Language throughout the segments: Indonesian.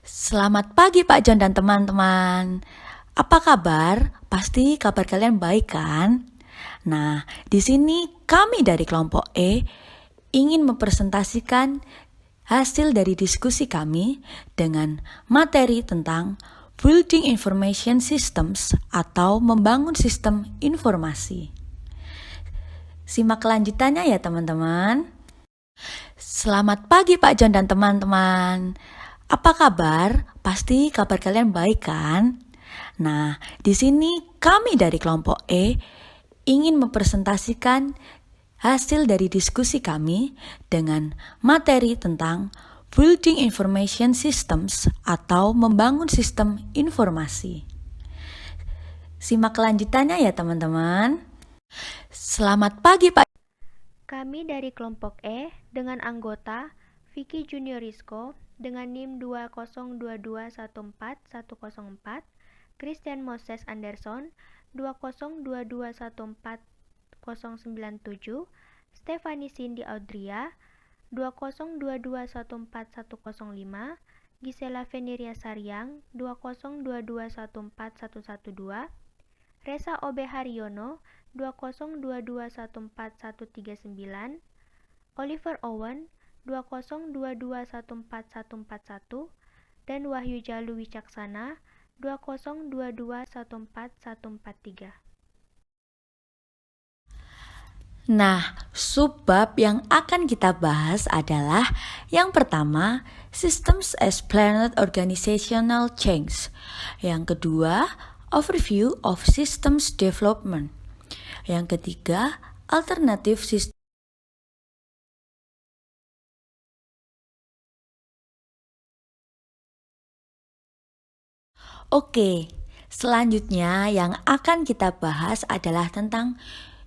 Selamat pagi Pak John dan teman-teman. Apa kabar? Pasti kabar kalian baik kan? Nah, di sini kami dari kelompok E ingin mempresentasikan hasil dari diskusi kami dengan materi tentang Building Information Systems atau membangun sistem informasi. Simak kelanjutannya ya teman-teman. Selamat pagi Pak John dan teman-teman. Apa kabar? Pasti kabar kalian baik kan? Nah, di sini kami dari kelompok E ingin mempresentasikan hasil dari diskusi kami dengan materi tentang Building Information Systems atau membangun sistem informasi. Simak kelanjutannya ya teman-teman. Selamat pagi Pak. Kami dari kelompok E dengan anggota Vicky Juniorisco dengan NIM 202214104, Christian Moses Anderson 202214097, Stephanie Cindy Audria 202214105, Gisela Veniria Saryang 202214112, Reza Obe Haryono 202214139, Oliver Owen 202214141, dan Wahyu Jalu Wicaksana 202214143. Nah, subbab yang akan kita bahas adalah yang pertama, Systems as Planned Organizational Change. Yang kedua, Overview of Systems Development. Yang ketiga, Alternative System. Oke, selanjutnya yang akan kita bahas adalah tentang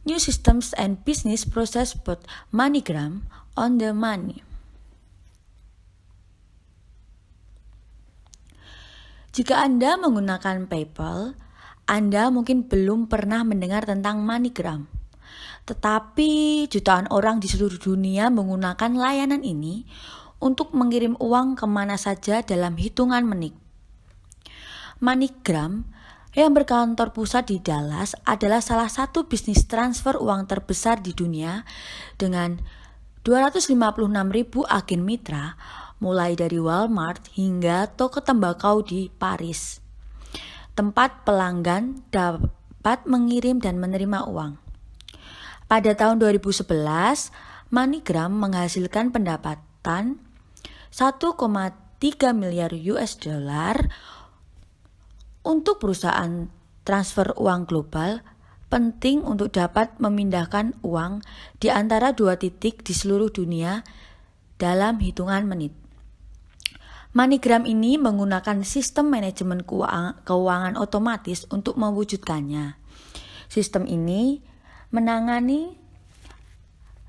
New Systems and Business Process Both MoneyGram on the Money. Jika Anda menggunakan PayPal, Anda mungkin belum pernah mendengar tentang MoneyGram. Tetapi jutaan orang di seluruh dunia menggunakan layanan ini untuk mengirim uang kemana saja dalam hitungan menit. MoneyGram yang berkantor pusat di Dallas adalah salah satu bisnis transfer uang terbesar di dunia dengan 256.000 agen mitra, mulai dari Walmart hingga toko tembakau di Paris, tempat pelanggan dapat mengirim dan menerima uang. Pada tahun 2011, MoneyGram menghasilkan pendapatan 1,3 miliar US dollar. Untuk perusahaan transfer uang global, penting untuk dapat memindahkan uang di antara dua titik di seluruh dunia dalam hitungan menit. MoneyGram ini menggunakan sistem manajemen keuangan otomatis untuk mewujudkannya. Sistem ini menangani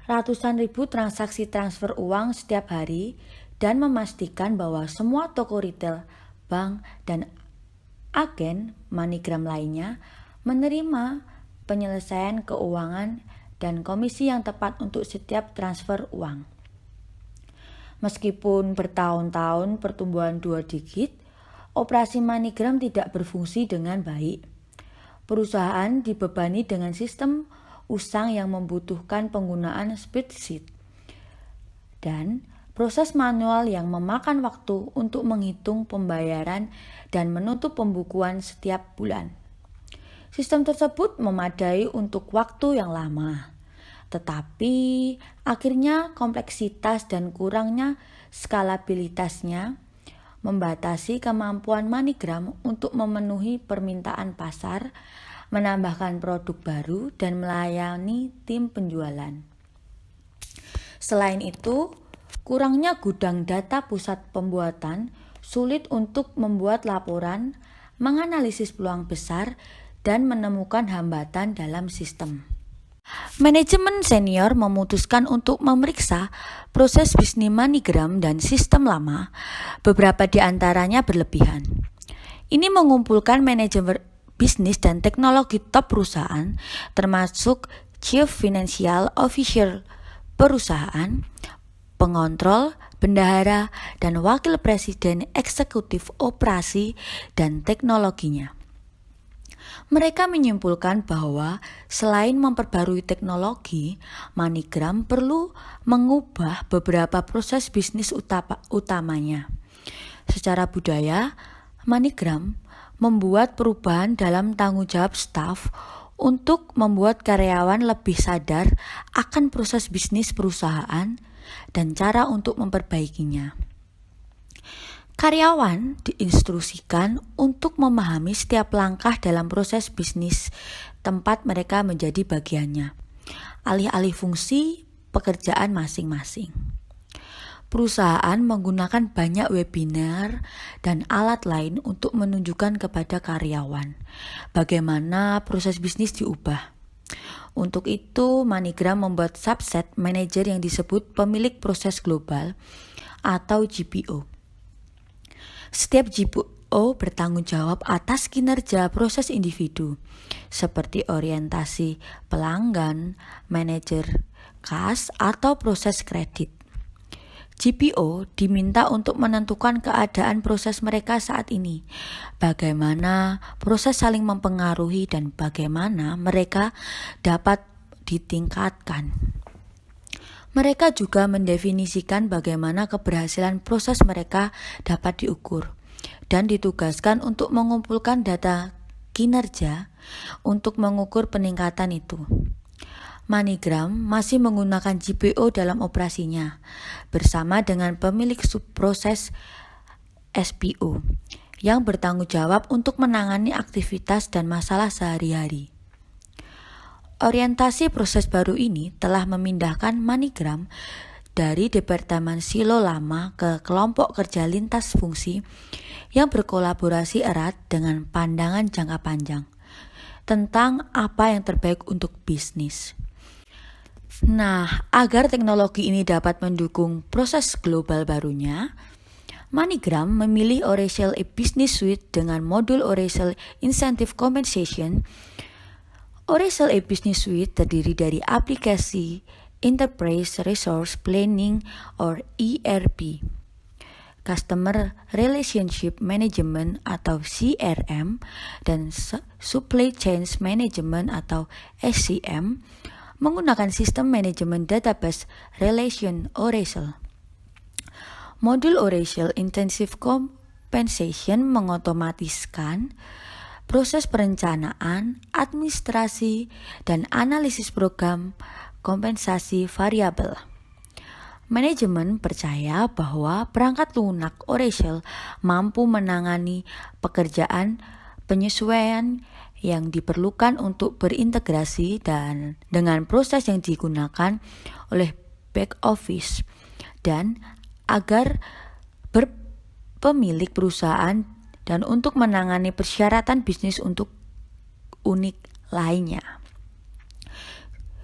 ratusan ribu transaksi transfer uang setiap hari dan memastikan bahwa semua toko retail, bank, dan agen MoneyGram lainnya menerima penyelesaian keuangan dan komisi yang tepat untuk setiap transfer uang. Meskipun bertahun-tahun pertumbuhan 2 digit, operasi MoneyGram tidak berfungsi dengan baik. Perusahaan dibebani dengan sistem usang yang membutuhkan penggunaan spreadsheet dan proses manual yang memakan waktu untuk menghitung pembayaran dan menutup pembukuan setiap bulan. Sistem tersebut memadai untuk waktu yang lama, tetapi akhirnya kompleksitas dan kurangnya skalabilitasnya membatasi kemampuan MoneyGram untuk memenuhi permintaan pasar, menambahkan produk baru, dan melayani tim penjualan. Selain itu, kurangnya gudang data pusat pembuatan sulit untuk membuat laporan, menganalisis peluang besar, dan menemukan hambatan dalam sistem. Manajemen senior memutuskan untuk memeriksa proses bisnis MoneyGram dan sistem lama. Beberapa di antaranya berlebihan. Ini mengumpulkan manajemen bisnis dan teknologi top perusahaan, termasuk Chief Financial Officer perusahaan, pengontrol, bendahara, dan wakil presiden eksekutif operasi dan teknologinya. Mereka menyimpulkan bahwa selain memperbarui teknologi, MoneyGram perlu mengubah beberapa proses bisnis utamanya. Secara budaya, MoneyGram membuat perubahan dalam tanggung jawab staf untuk membuat karyawan lebih sadar akan proses bisnis perusahaan dan cara untuk memperbaikinya. Karyawan diinstruksikan untuk memahami setiap langkah dalam proses bisnis tempat mereka menjadi bagiannya, alih-alih fungsi pekerjaan masing-masing. Perusahaan menggunakan banyak webinar dan alat lain untuk menunjukkan kepada karyawan bagaimana proses bisnis diubah. Untuk itu, MoneyGram membuat subset manajer yang disebut pemilik proses global atau GPO. Setiap GPO bertanggung jawab atas kinerja proses individu, seperti orientasi pelanggan, manajer kas, atau proses kredit. GPO diminta untuk menentukan keadaan proses mereka saat ini, bagaimana proses saling mempengaruhi dan bagaimana mereka dapat ditingkatkan. Mereka juga mendefinisikan bagaimana keberhasilan proses mereka dapat diukur dan ditugaskan untuk mengumpulkan data kinerja untuk mengukur peningkatan itu. MoneyGram masih menggunakan GPO dalam operasinya bersama dengan pemilik subproses SPO yang bertanggung jawab untuk menangani aktivitas dan masalah sehari-hari. Orientasi proses baru ini telah memindahkan MoneyGram dari departemen silo lama ke kelompok kerja lintas fungsi yang berkolaborasi erat dengan pandangan jangka panjang tentang apa yang terbaik untuk bisnis. Nah, agar teknologi ini dapat mendukung proses global barunya, MoneyGram memilih Oracle E-Business Suite dengan modul Oracle Incentive Compensation. Oracle E-Business Suite terdiri dari aplikasi Enterprise Resource Planning or ERP, Customer Relationship Management atau CRM, dan Supply Chain Management atau SCM menggunakan sistem manajemen database relation Oracle. Modul Oracle Incentive Compensation mengotomatiskan proses perencanaan, administrasi, dan analisis program kompensasi variabel. Manajemen percaya bahwa perangkat lunak Oracle mampu menangani pekerjaan penyesuaian yang diperlukan untuk berintegrasi dan dengan proses yang digunakan oleh back office dan agar berpemilik perusahaan dan untuk menangani persyaratan bisnis untuk unik lainnya.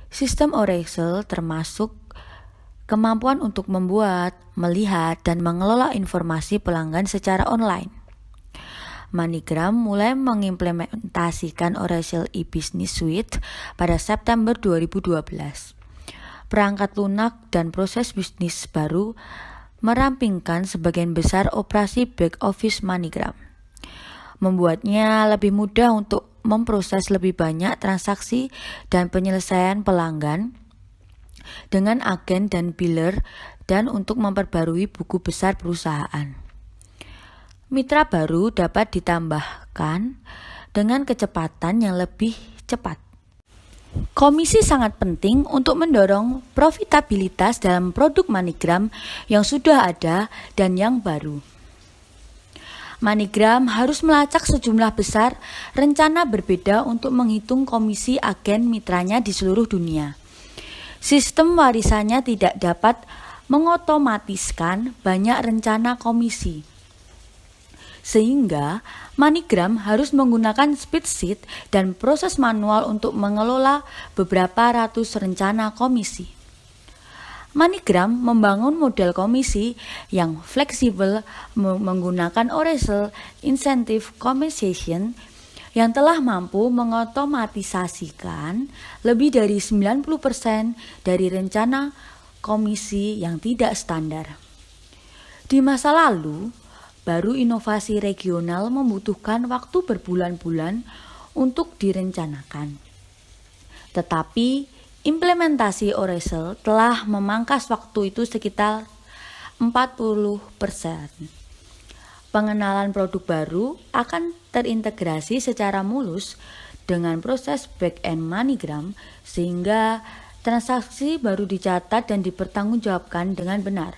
Sistem Oracle termasuk kemampuan untuk membuat, melihat, dan mengelola informasi pelanggan secara online. MoneyGram mulai mengimplementasikan Oracle E-Business Suite pada September 2012. Perangkat lunak dan proses bisnis baru merampingkan sebagian besar operasi back office MoneyGram, membuatnya lebih mudah untuk memproses lebih banyak transaksi dan penyelesaian pelanggan dengan agen dan biller dan untuk memperbarui buku besar perusahaan. Mitra baru dapat ditambahkan dengan kecepatan yang lebih cepat. Komisi sangat penting untuk mendorong profitabilitas dalam produk MoneyGram yang sudah ada dan yang baru. MoneyGram harus melacak sejumlah besar rencana berbeda untuk menghitung komisi agen mitranya di seluruh dunia. Sistem warisannya tidak dapat mengotomatiskan banyak rencana komisi, sehingga MoneyGram harus menggunakan spreadsheet dan proses manual untuk mengelola beberapa ratus rencana komisi. MoneyGram membangun model komisi yang fleksibel menggunakan Oracle Incentive Compensation yang telah mampu mengotomatisasikan lebih dari 90% dari rencana komisi yang tidak standar. Di masa lalu, baru inovasi regional membutuhkan waktu berbulan-bulan untuk direncanakan. Tetapi implementasi Oracle telah memangkas waktu itu sekitar 40%. Pengenalan produk baru akan terintegrasi secara mulus dengan proses back-end MoneyGram sehingga transaksi baru dicatat dan dipertanggungjawabkan dengan benar.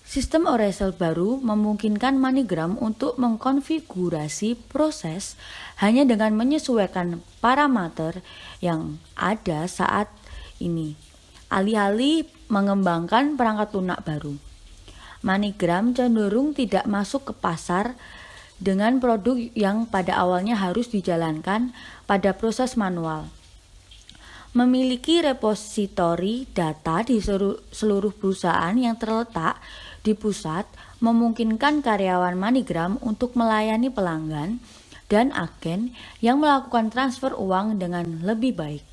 Sistem Oracle baru memungkinkan MoneyGram untuk mengkonfigurasi proses hanya dengan menyesuaikan parameter yang ada saat ini, alih-alih mengembangkan perangkat lunak baru. MoneyGram cenderung tidak masuk ke pasar dengan produk yang pada awalnya harus dijalankan pada proses manual. Memiliki repositori data di seluruh perusahaan yang terletak di pusat memungkinkan karyawan MoneyGram untuk melayani pelanggan dan agen yang melakukan transfer uang dengan lebih baik.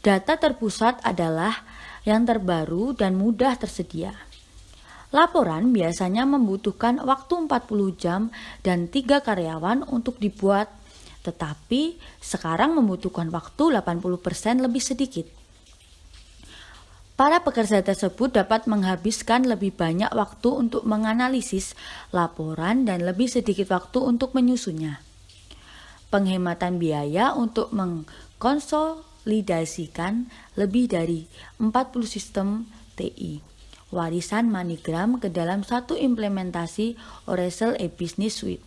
Data terpusat adalah yang terbaru dan mudah tersedia. Laporan biasanya membutuhkan waktu 40 jam dan 3 karyawan untuk dibuat, tetapi sekarang membutuhkan waktu 80% lebih sedikit. Para pekerja tersebut dapat menghabiskan lebih banyak waktu untuk menganalisis laporan dan lebih sedikit waktu untuk menyusunnya. Penghematan biaya untuk mengkonsolidasikan lebih dari 40 sistem TI warisan MoneyGram ke dalam satu implementasi Oracle e-Business Suite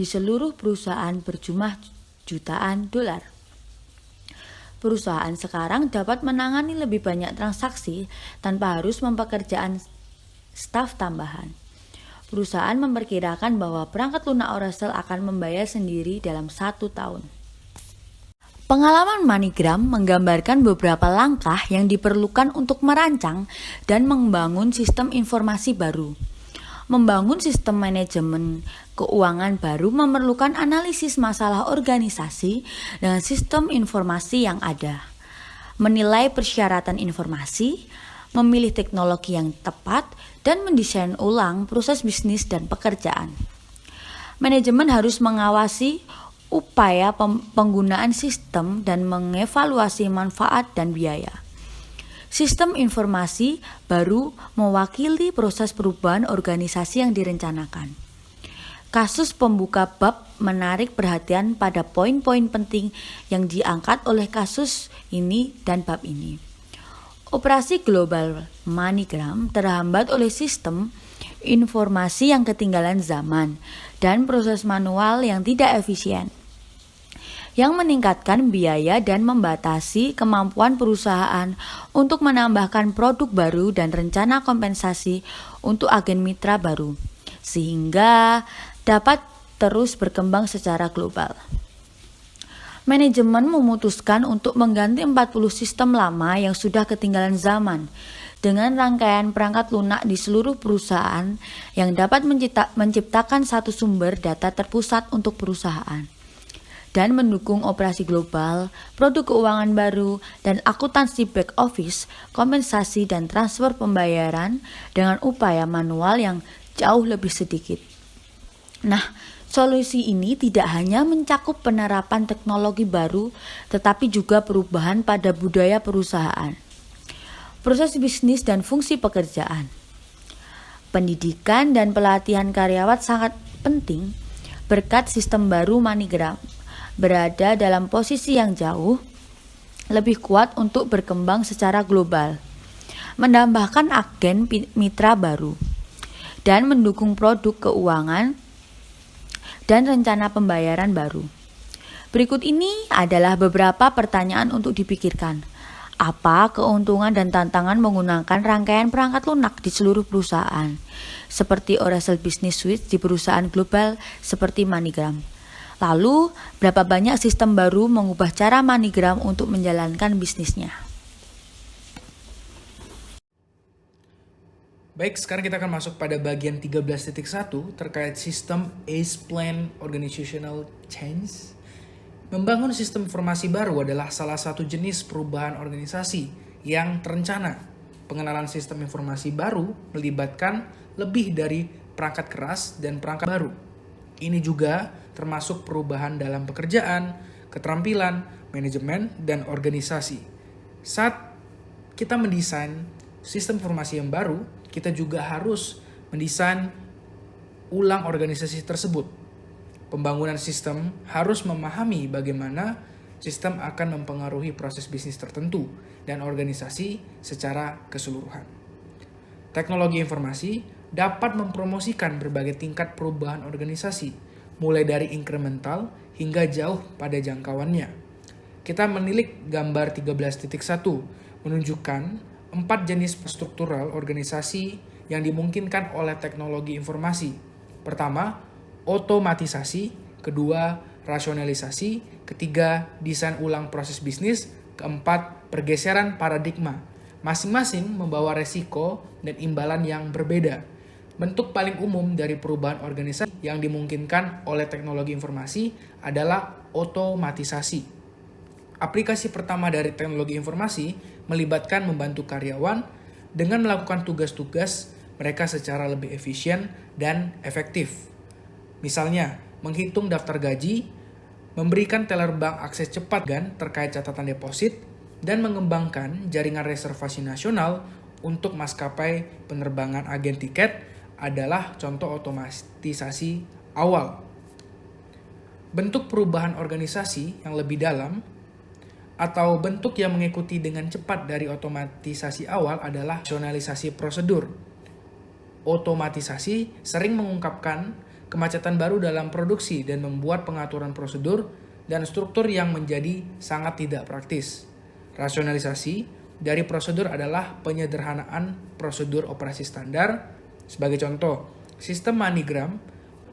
di seluruh perusahaan berjumlah jutaan dolar. Perusahaan sekarang dapat menangani lebih banyak transaksi tanpa harus mempekerjakan staf tambahan. Perusahaan memperkirakan bahwa perangkat lunak Oracle akan membayar sendiri dalam 1 tahun. Pengalaman MoneyGram menggambarkan beberapa langkah yang diperlukan untuk merancang dan membangun sistem informasi baru. Membangun sistem manajemen keuangan baru memerlukan analisis masalah organisasi dengan sistem informasi yang ada, menilai persyaratan informasi, memilih teknologi yang tepat, dan mendesain ulang proses bisnis dan pekerjaan. Manajemen harus mengawasi upaya penggunaan sistem dan mengevaluasi manfaat dan biaya. Sistem informasi baru mewakili proses perubahan organisasi yang direncanakan. Kasus pembuka bab menarik perhatian pada poin-poin penting yang diangkat oleh kasus ini dan bab ini. Operasi global MoneyGram terhambat oleh sistem informasi yang ketinggalan zaman dan proses manual yang tidak efisien, yang meningkatkan biaya dan membatasi kemampuan perusahaan untuk menambahkan produk baru dan rencana kompensasi untuk agen mitra baru, sehingga dapat terus berkembang secara global. Manajemen memutuskan untuk mengganti 40 sistem lama yang sudah ketinggalan zaman dengan rangkaian perangkat lunak di seluruh perusahaan yang dapat menciptakan satu sumber data terpusat untuk perusahaan dan mendukung operasi global, produk keuangan baru, dan akuntansi back office, kompensasi dan transfer pembayaran dengan upaya manual yang jauh lebih sedikit. Nah, solusi ini tidak hanya mencakup penerapan teknologi baru, tetapi juga perubahan pada budaya perusahaan, proses bisnis dan fungsi pekerjaan. Pendidikan dan pelatihan karyawan sangat penting berkat sistem baru MoneyGram berada dalam posisi yang jauh lebih kuat untuk berkembang secara global, menambahkan agen mitra baru, dan mendukung produk keuangan dan rencana pembayaran baru. Berikut ini adalah beberapa pertanyaan untuk dipikirkan. Apa keuntungan dan tantangan menggunakan rangkaian perangkat lunak di seluruh perusahaan, seperti Oracle Business Suite di perusahaan global seperti MoneyGram? Lalu, berapa banyak sistem baru mengubah cara MoneyGram untuk menjalankan bisnisnya? Baik, sekarang kita akan masuk pada bagian 13.1 terkait sistem ACE Plan Organizational Change. Membangun sistem informasi baru adalah salah satu jenis perubahan organisasi yang terencana. Pengenalan sistem informasi baru melibatkan lebih dari perangkat keras dan perangkat baru. Ini juga termasuk perubahan dalam pekerjaan, keterampilan, manajemen, dan organisasi. Saat kita mendesain sistem informasi yang baru, kita juga harus mendesain ulang organisasi tersebut. Pembangunan sistem harus memahami bagaimana sistem akan mempengaruhi proses bisnis tertentu dan organisasi secara keseluruhan. Teknologi informasi dapat mempromosikan berbagai tingkat perubahan organisasi, mulai dari inkremental hingga jauh pada jangkauannya. Kita menilik gambar 13.1 menunjukkan 4 jenis struktural organisasi yang dimungkinkan oleh teknologi informasi. Pertama, otomatisasi. Kedua, rasionalisasi. Ketiga, desain ulang proses bisnis. Keempat, pergeseran paradigma. Masing-masing membawa resiko dan imbalan yang berbeda. Bentuk paling umum dari perubahan organisasi yang dimungkinkan oleh teknologi informasi adalah otomatisasi. Aplikasi pertama dari teknologi informasi melibatkan membantu karyawan dengan melakukan tugas-tugas mereka secara lebih efisien dan efektif. Misalnya, menghitung daftar gaji, memberikan teller bank akses cepat terkait catatan deposit, dan mengembangkan jaringan reservasi nasional untuk maskapai penerbangan agen tiket adalah contoh otomatisasi awal. Bentuk perubahan organisasi yang lebih dalam atau bentuk yang mengikuti dengan cepat dari otomatisasi awal adalah rasionalisasi prosedur. Otomatisasi sering mengungkapkan kemacetan baru dalam produksi dan membuat pengaturan prosedur dan struktur yang menjadi sangat tidak praktis. Rasionalisasi dari prosedur adalah penyederhanaan prosedur operasi standar. Sebagai contoh, sistem MoneyGram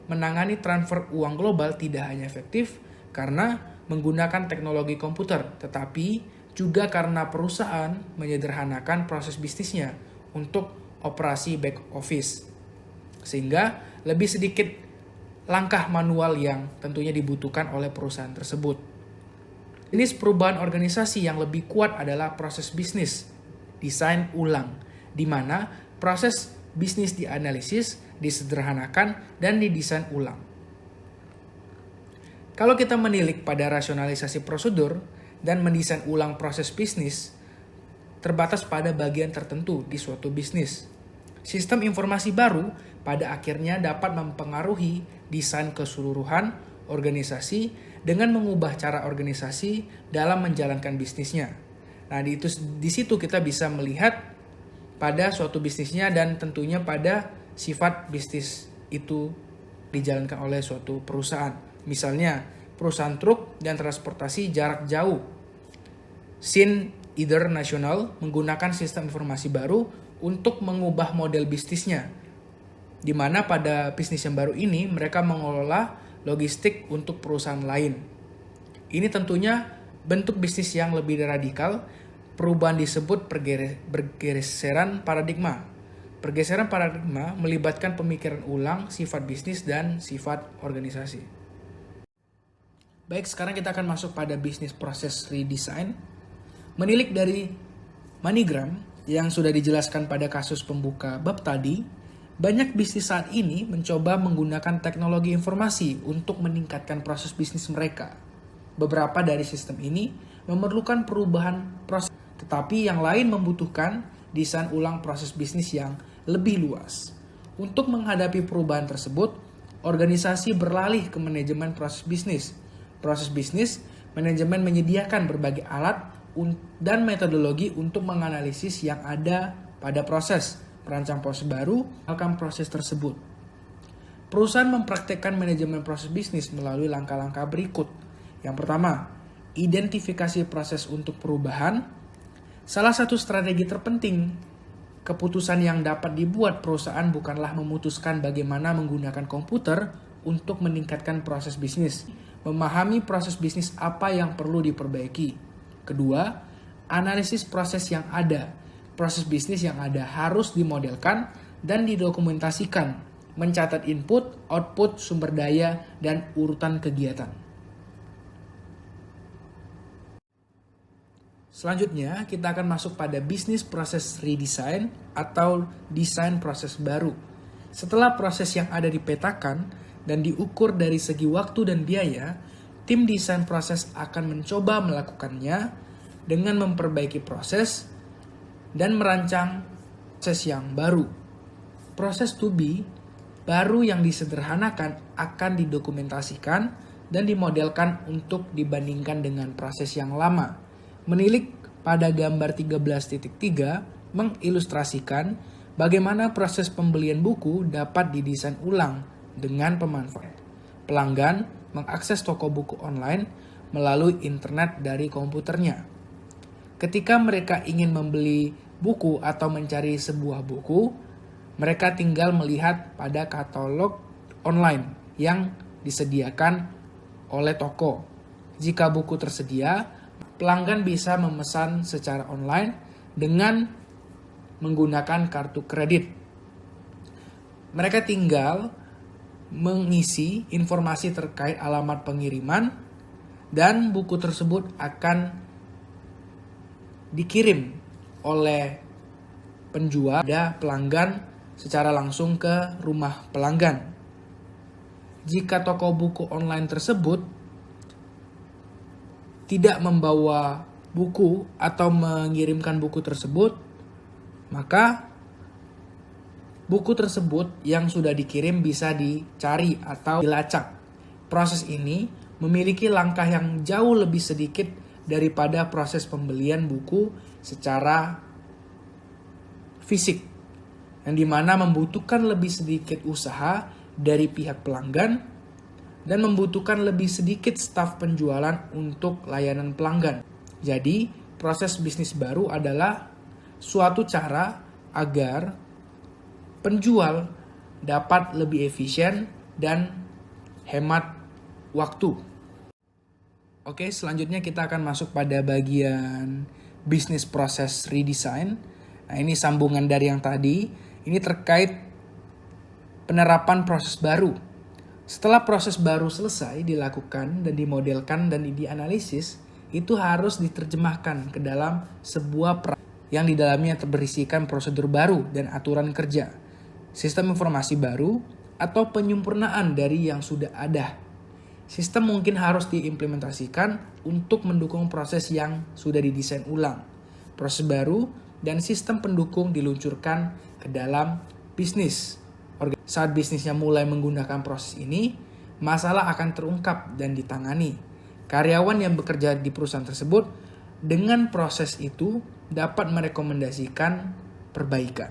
menangani transfer uang global tidak hanya efektif karena menggunakan teknologi komputer, tetapi juga karena perusahaan menyederhanakan proses bisnisnya untuk operasi back office. Sehingga lebih sedikit langkah manual yang tentunya dibutuhkan oleh perusahaan tersebut. Jenis perubahan organisasi yang lebih kuat adalah proses bisnis, desain ulang, di mana proses bisnis dianalisis, disederhanakan, dan didesain ulang. Kalau kita menilik pada rasionalisasi prosedur dan mendesain ulang proses bisnis, terbatas pada bagian tertentu di suatu bisnis. Sistem informasi baru pada akhirnya dapat mempengaruhi desain keseluruhan organisasi dengan mengubah cara organisasi dalam menjalankan bisnisnya. Nah, di situ kita bisa melihat pada suatu bisnisnya dan tentunya pada sifat bisnis itu dijalankan oleh suatu perusahaan. Misalnya, perusahaan truk dan transportasi jarak jauh. Schneider National menggunakan sistem informasi baru untuk mengubah model bisnisnya, di mana pada bisnis yang baru ini mereka mengelola logistik untuk perusahaan lain. Ini tentunya bentuk bisnis yang lebih radikal. Perubahan disebut pergeseran paradigma. Pergeseran paradigma melibatkan pemikiran ulang sifat bisnis dan sifat organisasi. Baik, sekarang kita akan masuk pada bisnis proses redesign. Menilik dari MoneyGram yang sudah dijelaskan pada kasus pembuka bab tadi, banyak bisnis saat ini mencoba menggunakan teknologi informasi untuk meningkatkan proses bisnis mereka. Beberapa dari sistem ini memerlukan perubahan proses, tetapi yang lain membutuhkan desain ulang proses bisnis yang lebih luas. Untuk menghadapi perubahan tersebut, organisasi beralih ke manajemen proses bisnis. Proses bisnis, manajemen menyediakan berbagai alat dan metodologi untuk menganalisis yang ada pada proses, merancang proses baru, melakukan proses tersebut. Perusahaan mempraktekkan manajemen proses bisnis melalui langkah-langkah berikut. Yang pertama, identifikasi proses untuk perubahan. Salah satu strategi terpenting keputusan yang dapat dibuat perusahaan bukanlah memutuskan bagaimana menggunakan komputer untuk meningkatkan proses bisnis. Memahami proses bisnis apa yang perlu diperbaiki. Kedua, analisis proses yang ada. Proses bisnis yang ada harus dimodelkan dan didokumentasikan, mencatat input, output, sumber daya, dan urutan kegiatan. Selanjutnya, kita akan masuk pada bisnis proses redesign atau desain proses baru. Setelah proses yang ada dipetakan dan diukur dari segi waktu dan biaya, tim desain proses akan mencoba melakukannya dengan memperbaiki proses dan merancang proses yang baru. Proses to be baru yang disederhanakan akan didokumentasikan dan dimodelkan untuk dibandingkan dengan proses yang lama. Menilik pada gambar 13.3 mengilustrasikan bagaimana proses pembelian buku dapat didesain ulang dengan pemanfaat. Pelanggan mengakses toko buku online melalui internet dari komputernya. Ketika mereka ingin membeli buku atau mencari sebuah buku, mereka tinggal melihat pada katalog online yang disediakan oleh toko. Jika buku tersedia, pelanggan bisa memesan secara online dengan menggunakan kartu kredit. Mereka tinggal mengisi informasi terkait alamat pengiriman dan buku tersebut akan dikirim oleh penjual pada pelanggan secara langsung ke rumah pelanggan. Jika toko buku online tersebut tidak membawa buku atau mengirimkan buku tersebut, maka buku tersebut yang sudah dikirim bisa dicari atau dilacak. Proses ini memiliki langkah yang jauh lebih sedikit daripada proses pembelian buku secara fisik, yang dimana membutuhkan lebih sedikit usaha dari pihak pelanggan dan membutuhkan lebih sedikit staf penjualan untuk layanan pelanggan. Jadi, proses bisnis baru adalah suatu cara agar penjual dapat lebih efisien dan hemat waktu. Oke, selanjutnya kita akan masuk pada bagian business process redesign. Nah, ini sambungan dari yang tadi. Ini terkait penerapan proses baru. Setelah proses baru selesai dilakukan dan dimodelkan dan dianalisis, itu harus diterjemahkan ke dalam sebuah yang di dalamnya berisikan prosedur baru dan aturan kerja, sistem informasi baru, atau penyempurnaan dari yang sudah ada. Sistem mungkin harus diimplementasikan untuk mendukung proses yang sudah didesain ulang. Proses baru dan sistem pendukung diluncurkan ke dalam bisnis. Saat bisnisnya mulai menggunakan proses ini, masalah akan terungkap dan ditangani. Karyawan yang bekerja di perusahaan tersebut dengan proses itu dapat merekomendasikan perbaikan.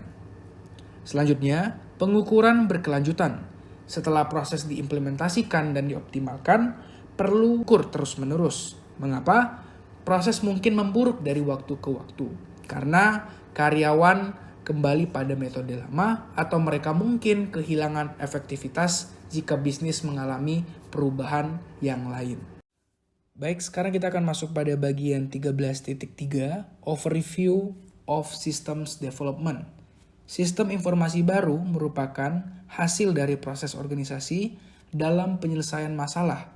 Selanjutnya, pengukuran berkelanjutan. Setelah proses diimplementasikan dan dioptimalkan, perlu ukur terus-menerus. Mengapa? Proses mungkin memburuk dari waktu ke waktu, karena karyawan kembali pada metode lama atau mereka mungkin kehilangan efektivitas jika bisnis mengalami perubahan yang lain. Baik, sekarang kita akan masuk pada bagian 13.3, Overview of Systems Development. Sistem informasi baru merupakan hasil dari proses organisasi dalam penyelesaian masalah.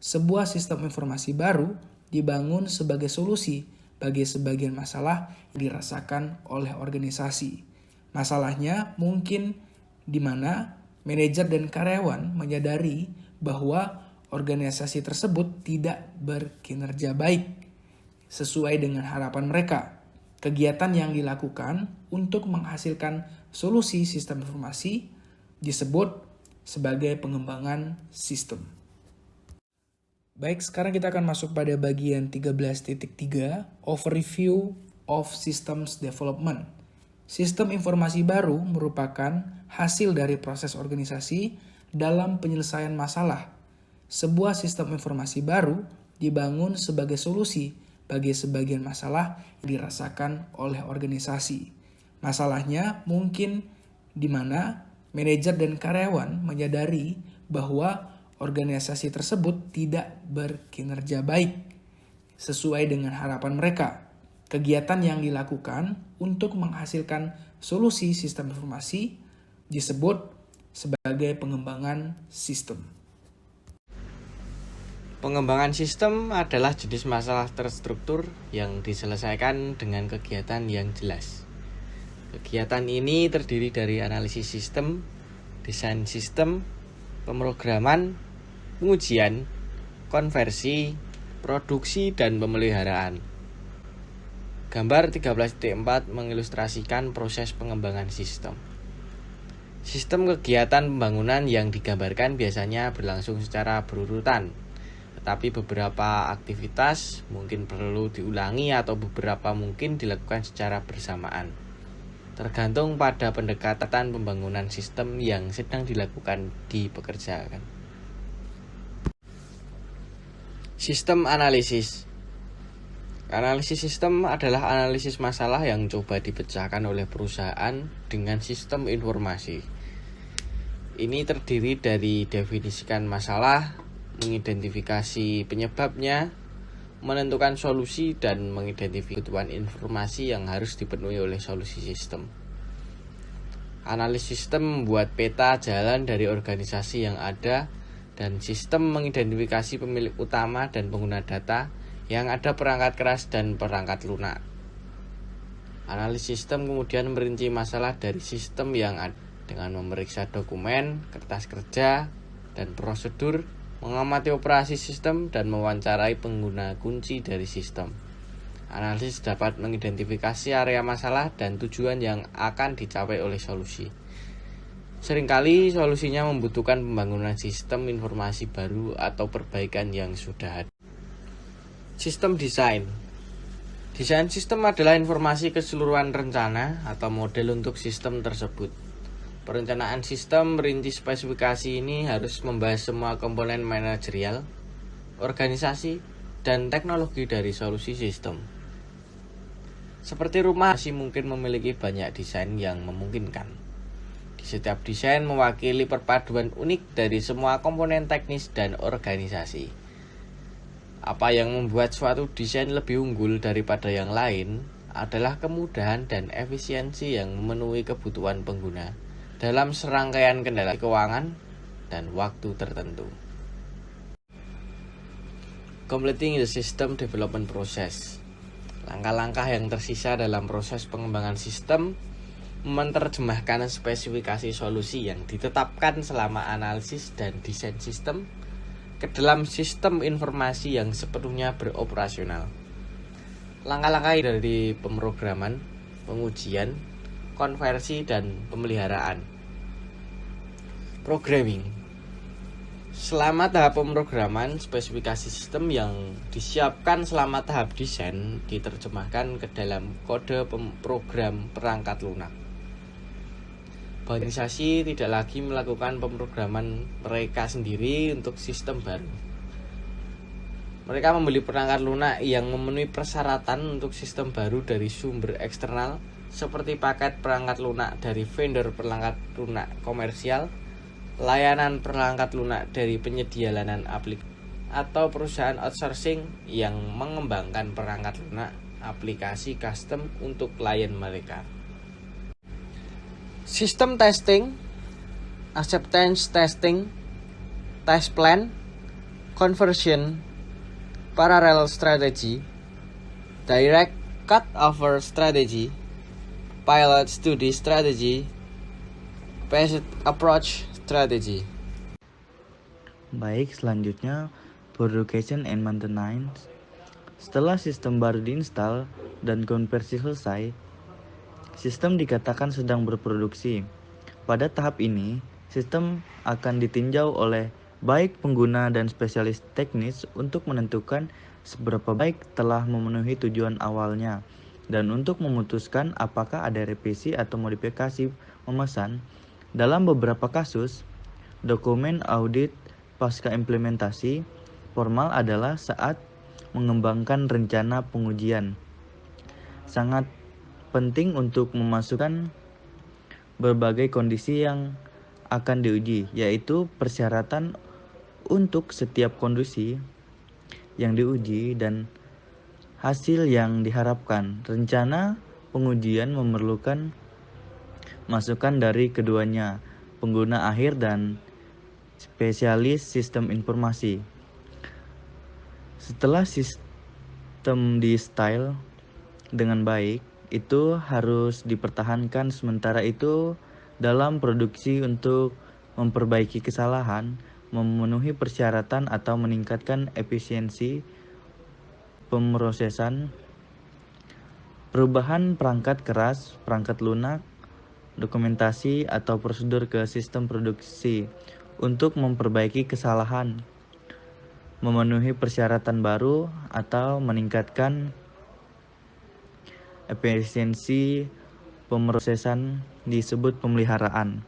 Sebuah sistem informasi baru dibangun sebagai solusi bagi sebagian masalah yang dirasakan oleh organisasi. Masalahnya mungkin di mana manajer dan karyawan menyadari bahwa organisasi tersebut tidak berkinerja baik sesuai dengan harapan mereka. Kegiatan yang dilakukan untuk menghasilkan solusi sistem informasi disebut sebagai pengembangan sistem. Baik, sekarang kita akan masuk pada bagian 13.3, Overview of Systems Development. Sistem informasi baru merupakan hasil dari proses organisasi dalam penyelesaian masalah. Sebuah sistem informasi baru dibangun sebagai solusi bagi sebagian masalah yang dirasakan oleh organisasi. Masalahnya mungkin di mana manajer dan karyawan menyadari bahwa organisasi tersebut tidak berkinerja baik sesuai dengan harapan mereka. Kegiatan yang dilakukan untuk menghasilkan solusi sistem informasi disebut sebagai pengembangan sistem. Pengembangan sistem adalah jenis masalah terstruktur yang diselesaikan dengan kegiatan yang jelas. Kegiatan ini terdiri dari analisis sistem, desain sistem, pemrograman, pengujian, konversi, produksi, dan pemeliharaan. Gambar 13.4 mengilustrasikan proses pengembangan sistem. Sistem kegiatan pembangunan yang digambarkan biasanya berlangsung secara berurutan, tetapi beberapa aktivitas mungkin perlu diulangi atau beberapa mungkin dilakukan secara bersamaan, tergantung pada pendekatan pembangunan sistem yang sedang dilakukan di pekerjaan. Sistem analisis. Analisis sistem adalah analisis masalah yang coba dipecahkan oleh perusahaan dengan sistem informasi. Ini terdiri dari definisikan masalah, mengidentifikasi penyebabnya, menentukan solusi, dan mengidentifikasi kebutuhan informasi yang harus dipenuhi oleh solusi sistem. Analisis sistem membuat peta jalan dari organisasi yang ada, dan sistem mengidentifikasi pemilik utama dan pengguna data yang ada perangkat keras dan perangkat lunak. Analisis sistem kemudian merinci masalah dari sistem yang ada dengan memeriksa dokumen, kertas kerja, dan prosedur, mengamati operasi sistem, dan mewawancarai pengguna kunci dari sistem. Analisis dapat mengidentifikasi area masalah dan tujuan yang akan dicapai oleh solusi. Seringkali solusinya membutuhkan pembangunan sistem informasi baru atau perbaikan yang sudah ada. Sistem desain. Desain sistem adalah informasi keseluruhan rencana atau model untuk sistem tersebut. Perencanaan sistem merinci spesifikasi ini harus membahas semua komponen manajerial, organisasi, dan teknologi dari solusi sistem. Seperti rumah, masih mungkin memiliki banyak desain yang memungkinkan. Di setiap desain mewakili perpaduan unik dari semua komponen teknis dan organisasi. Apa yang membuat suatu desain lebih unggul daripada yang lain adalah kemudahan dan efisiensi yang memenuhi kebutuhan pengguna dalam serangkaian kendala keuangan dan waktu tertentu. Completing the system development process. Langkah-langkah yang tersisa dalam proses pengembangan sistem menerjemahkan spesifikasi solusi yang ditetapkan selama analisis dan desain sistem ke dalam sistem informasi yang sepenuhnya beroperasional. Langkah-langkah dari pemrograman, pengujian, konversi, dan pemeliharaan. Programming. Selama tahap pemrograman, spesifikasi sistem yang disiapkan selama tahap desain diterjemahkan ke dalam kode program perangkat lunak. Organisasi tidak lagi melakukan pemrograman mereka sendiri untuk sistem baru. Mereka membeli perangkat lunak yang memenuhi persyaratan untuk sistem baru dari sumber eksternal, seperti paket perangkat lunak dari vendor perangkat lunak komersial, layanan perangkat lunak dari penyedia layanan aplikasi, atau perusahaan outsourcing yang mengembangkan perangkat lunak aplikasi custom untuk klien mereka. Sistem testing, acceptance testing, test plan, conversion, parallel strategy, direct cut-over strategy, pilot study strategy, phased approach strategy. Baik, selanjutnya production and maintenance. Setelah sistem baru diinstal dan konversi selesai, sistem dikatakan sedang berproduksi. Pada tahap ini, sistem akan ditinjau oleh baik pengguna dan spesialis teknis untuk menentukan seberapa baik telah memenuhi tujuan awalnya, dan untuk memutuskan apakah ada revisi atau modifikasi memesan. Dalam beberapa kasus, dokumen audit pasca implementasi formal adalah saat mengembangkan rencana pengujian. Sangat penting untuk memasukkan berbagai kondisi yang akan diuji, yaitu persyaratan untuk setiap kondisi yang diuji dan hasil yang diharapkan. Rencana pengujian memerlukan masukan dari keduanya, pengguna akhir dan spesialis sistem informasi. Setelah sistem di-style dengan baik, itu harus dipertahankan sementara itu dalam produksi untuk memperbaiki kesalahan, memenuhi persyaratan atau meningkatkan efisiensi pemrosesan, perubahan perangkat keras, perangkat lunak, dokumentasi atau prosedur ke sistem produksi untuk memperbaiki kesalahan, memenuhi persyaratan baru atau meningkatkan efisiensi pemrosesan disebut pemeliharaan.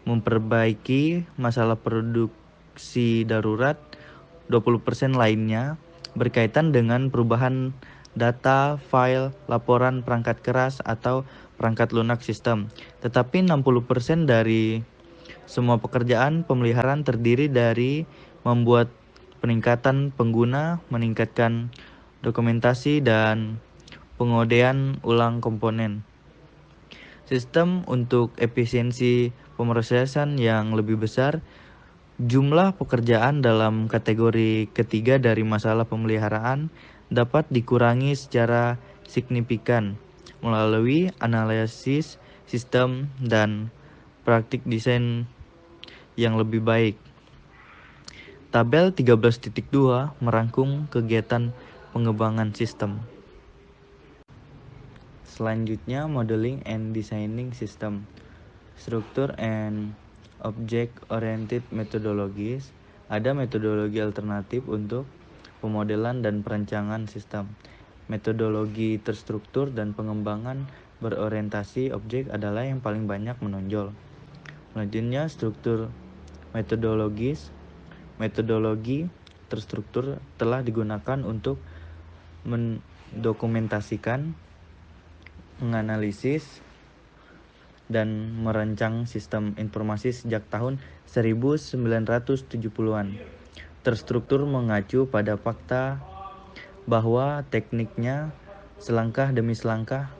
Memperbaiki masalah produksi darurat 20% lainnya berkaitan dengan perubahan data, file, laporan perangkat keras atau perangkat lunak sistem. Tetapi 60% dari semua pekerjaan pemeliharaan terdiri dari membuat peningkatan pengguna, meningkatkan dokumentasi, dan pengodean ulang komponen. Sistem untuk efisiensi pemrosesan yang lebih besar, jumlah pekerjaan dalam kategori ketiga dari masalah pemeliharaan dapat dikurangi secara signifikan melalui analisis sistem dan praktik desain yang lebih baik. Tabel 13.2 merangkum kegiatan pengembangan sistem. Selanjutnya, modeling and designing system. Structure and object-oriented methodologies. Ada metodologi alternatif untuk pemodelan dan perancangan sistem. Metodologi terstruktur dan pengembangan berorientasi objek adalah yang paling banyak menonjol. Selanjutnya, struktur metodologis. Metodologi terstruktur telah digunakan untuk mendokumentasikan, menganalisis, dan merancang sistem informasi sejak tahun 1970-an. Terstruktur mengacu pada fakta bahwa tekniknya selangkah demi selangkah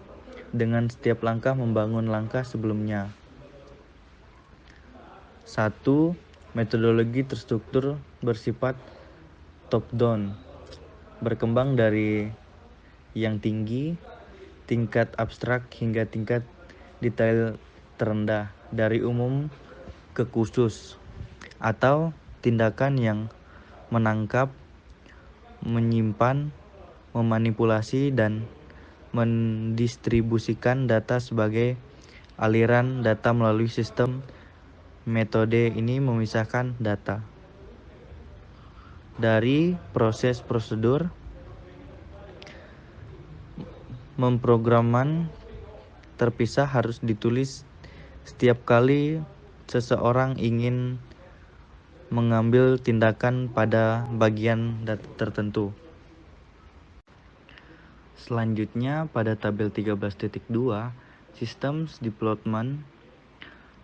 dengan setiap langkah membangun langkah sebelumnya. 1. Metodologi terstruktur bersifat top-down, berkembang dari yang tinggi, tingkat abstrak hingga tingkat detail terendah, dari umum ke khusus, atau tindakan yang menangkap, menyimpan, memanipulasi, dan mendistribusikan data sebagai aliran data melalui sistem. Metode ini memisahkan data dari proses prosedur. Memprograman terpisah harus ditulis setiap kali seseorang ingin mengambil tindakan pada bagian data tertentu. Selanjutnya, pada tabel 13.2, Systems Development.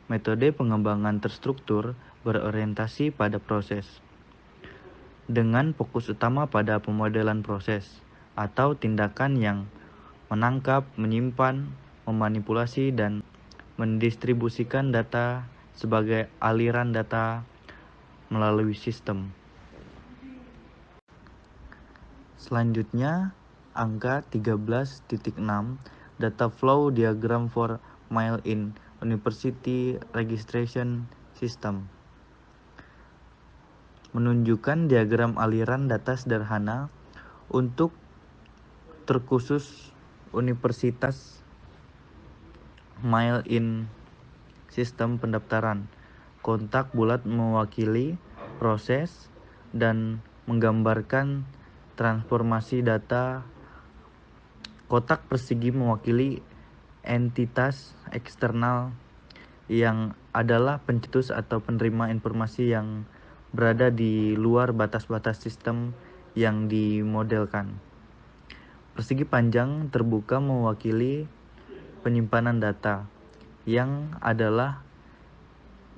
Metode pengembangan terstruktur berorientasi pada proses, dengan fokus utama pada pemodelan proses atau tindakan yang menangkap, menyimpan, memanipulasi, dan mendistribusikan data sebagai aliran data melalui sistem. Selanjutnya, angka 13.6, Data Flow Diagram for Mail-in University Registration System. Menunjukkan diagram aliran data sederhana untuk terkhusus universitas mail-in sistem pendaftaran. Kontak bulat mewakili proses dan menggambarkan transformasi data. Kotak persegi mewakili entitas eksternal yang adalah pencetus atau penerima informasi yang berada di luar batas-batas sistem yang dimodelkan. Persegi panjang terbuka mewakili penyimpanan data, yang adalah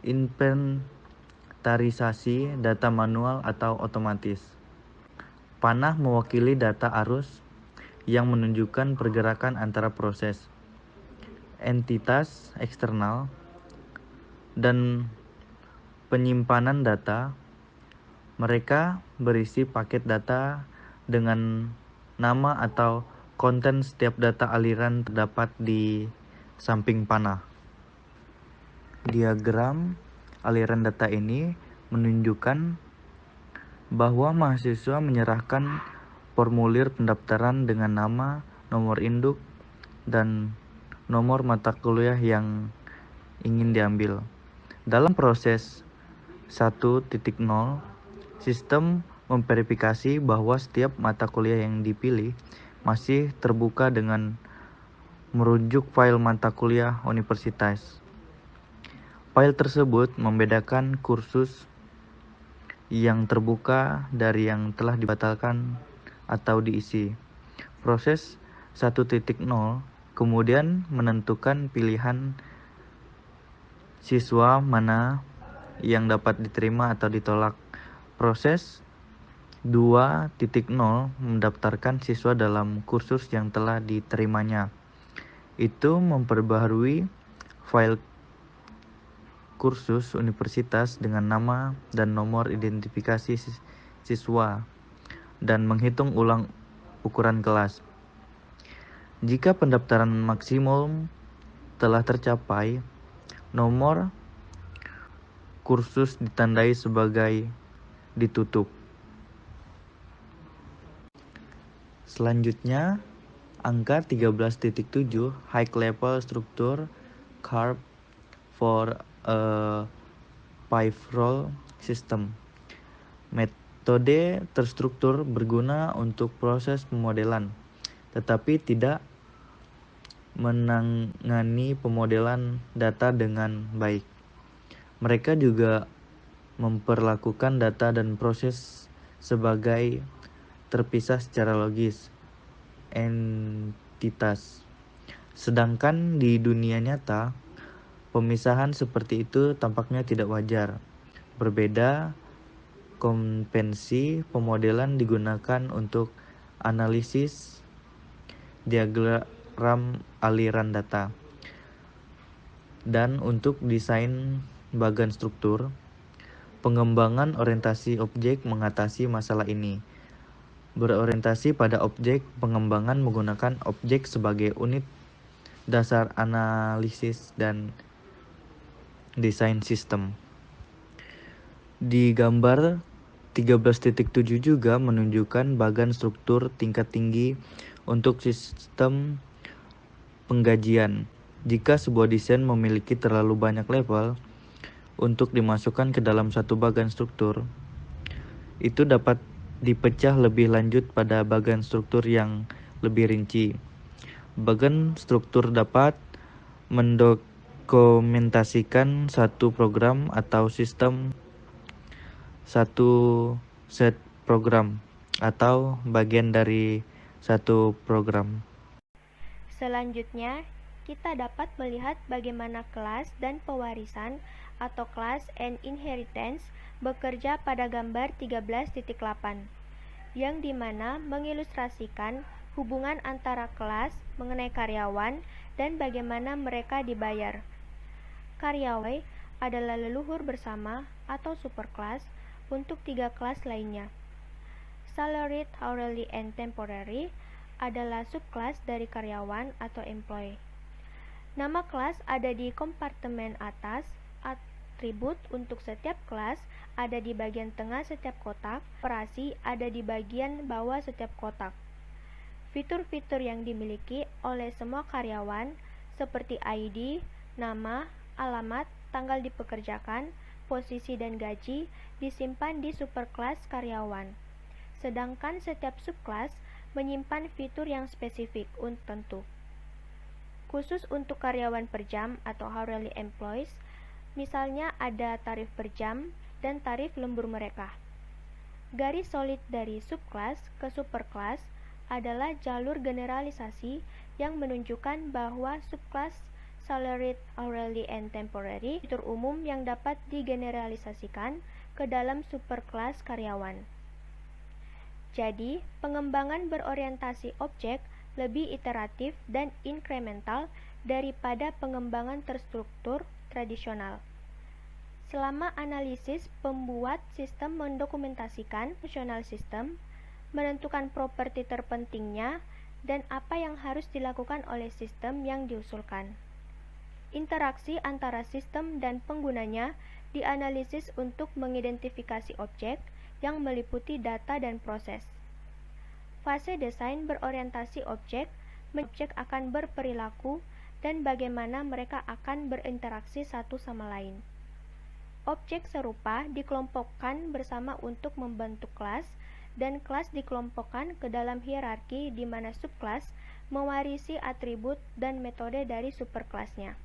inventarisasi data manual atau otomatis. Panah mewakili data arus yang menunjukkan pergerakan antara proses, entitas eksternal, dan penyimpanan data. Mereka berisi paket data dengan nama atau konten setiap data aliran terdapat di samping panah. Diagram aliran data ini menunjukkan bahwa mahasiswa menyerahkan formulir pendaftaran dengan nama, nomor induk, dan nomor mata kuliah yang ingin diambil. Dalam proses 1.0, sistem memverifikasi bahwa setiap mata kuliah yang dipilih masih terbuka dengan merujuk file mata kuliah universitas. File tersebut membedakan kursus yang terbuka dari yang telah dibatalkan atau diisi. Proses 1.0 kemudian menentukan pilihan siswa mana yang dapat diterima atau ditolak. Proses 2.0 mendaftarkan siswa dalam kursus yang telah diterimanya. Itu memperbaharui file kursus universitas dengan nama dan nomor identifikasi siswa dan menghitung ulang ukuran kelas. Jika pendaftaran maksimum telah tercapai, nomor kursus ditandai sebagai ditutup. Selanjutnya, angka 13.7 High Level Structure Curve for a Five-Role System. Metode terstruktur berguna untuk proses pemodelan, tetapi tidak menangani pemodelan data dengan baik. Mereka juga memperlakukan data dan proses sebagai terpisah secara logis, entitas. Sedangkan di dunia nyata, pemisahan seperti itu tampaknya tidak wajar. Berbeda, konvensi pemodelan digunakan untuk analisis diagram aliran data dan untuk desain bagan struktur. Pengembangan orientasi objek mengatasi masalah ini. Berorientasi pada objek, pengembangan menggunakan objek sebagai unit dasar analisis dan desain sistem. Di gambar 13.7 juga menunjukkan bagan struktur tingkat tinggi untuk sistem penggajian. Jika sebuah desain memiliki terlalu banyak level untuk dimasukkan ke dalam satu bagan struktur, itu dapat dipecah lebih lanjut pada bagan struktur yang lebih rinci. Bagan struktur dapat mendokumentasikan satu program atau sistem, satu set program, atau bagian dari satu program. Selanjutnya, kita dapat melihat bagaimana kelas dan pewarisan atau class and inheritance bekerja pada gambar 13.8, yang dimana mengilustrasikan hubungan antara kelas mengenai karyawan dan bagaimana mereka dibayar. Karyawan adalah leluhur bersama atau superclass untuk 3 kelas lainnya. Salaried, hourly, and temporary adalah subkelas dari karyawan atau employee. Nama kelas ada di kompartemen atas, atribut untuk setiap kelas ada di bagian tengah setiap kotak, operasi ada di bagian bawah setiap kotak. Fitur-fitur yang dimiliki oleh semua karyawan seperti ID, nama, alamat, tanggal dipekerjakan, posisi dan gaji disimpan di superkelas karyawan. Sedangkan setiap subkelas menyimpan fitur yang spesifik tentu. Khusus untuk karyawan per jam atau hourly employees, misalnya ada tarif per jam dan tarif lembur mereka. Garis solid dari subkelas ke superkelas adalah jalur generalisasi yang menunjukkan bahwa subkelas salaried, hourly, and temporary fitur umum yang dapat digeneralisasikan ke dalam superkelas karyawan. Jadi, pengembangan berorientasi objek lebih iteratif dan inkremental daripada pengembangan terstruktur tradisional. Selama analisis, pembuat sistem mendokumentasikan fungsional sistem, menentukan properti terpentingnya, dan apa yang harus dilakukan oleh sistem yang diusulkan. Interaksi antara sistem dan penggunanya dianalisis untuk mengidentifikasi objek yang meliputi data dan proses. Fase desain berorientasi objek akan berperilaku dan bagaimana mereka akan berinteraksi satu sama lain. Objek serupa dikelompokkan bersama untuk membentuk kelas, dan kelas dikelompokkan ke dalam hierarki di mana subkelas mewarisi atribut dan metode dari superkelasnya.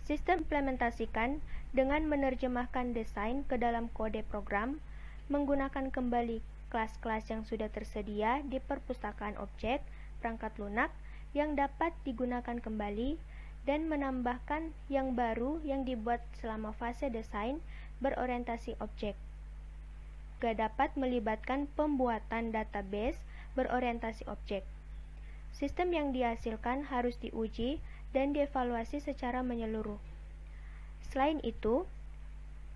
Sistem implementasikan dengan menerjemahkan desain ke dalam kode program, menggunakan kembali kelas-kelas yang sudah tersedia di perpustakaan objek perangkat lunak yang dapat digunakan kembali, dan menambahkan yang baru yang dibuat selama fase desain berorientasi objek. Juga dapat melibatkan pembuatan database berorientasi objek. Sistem yang dihasilkan harus diuji dan dievaluasi secara menyeluruh. Selain itu,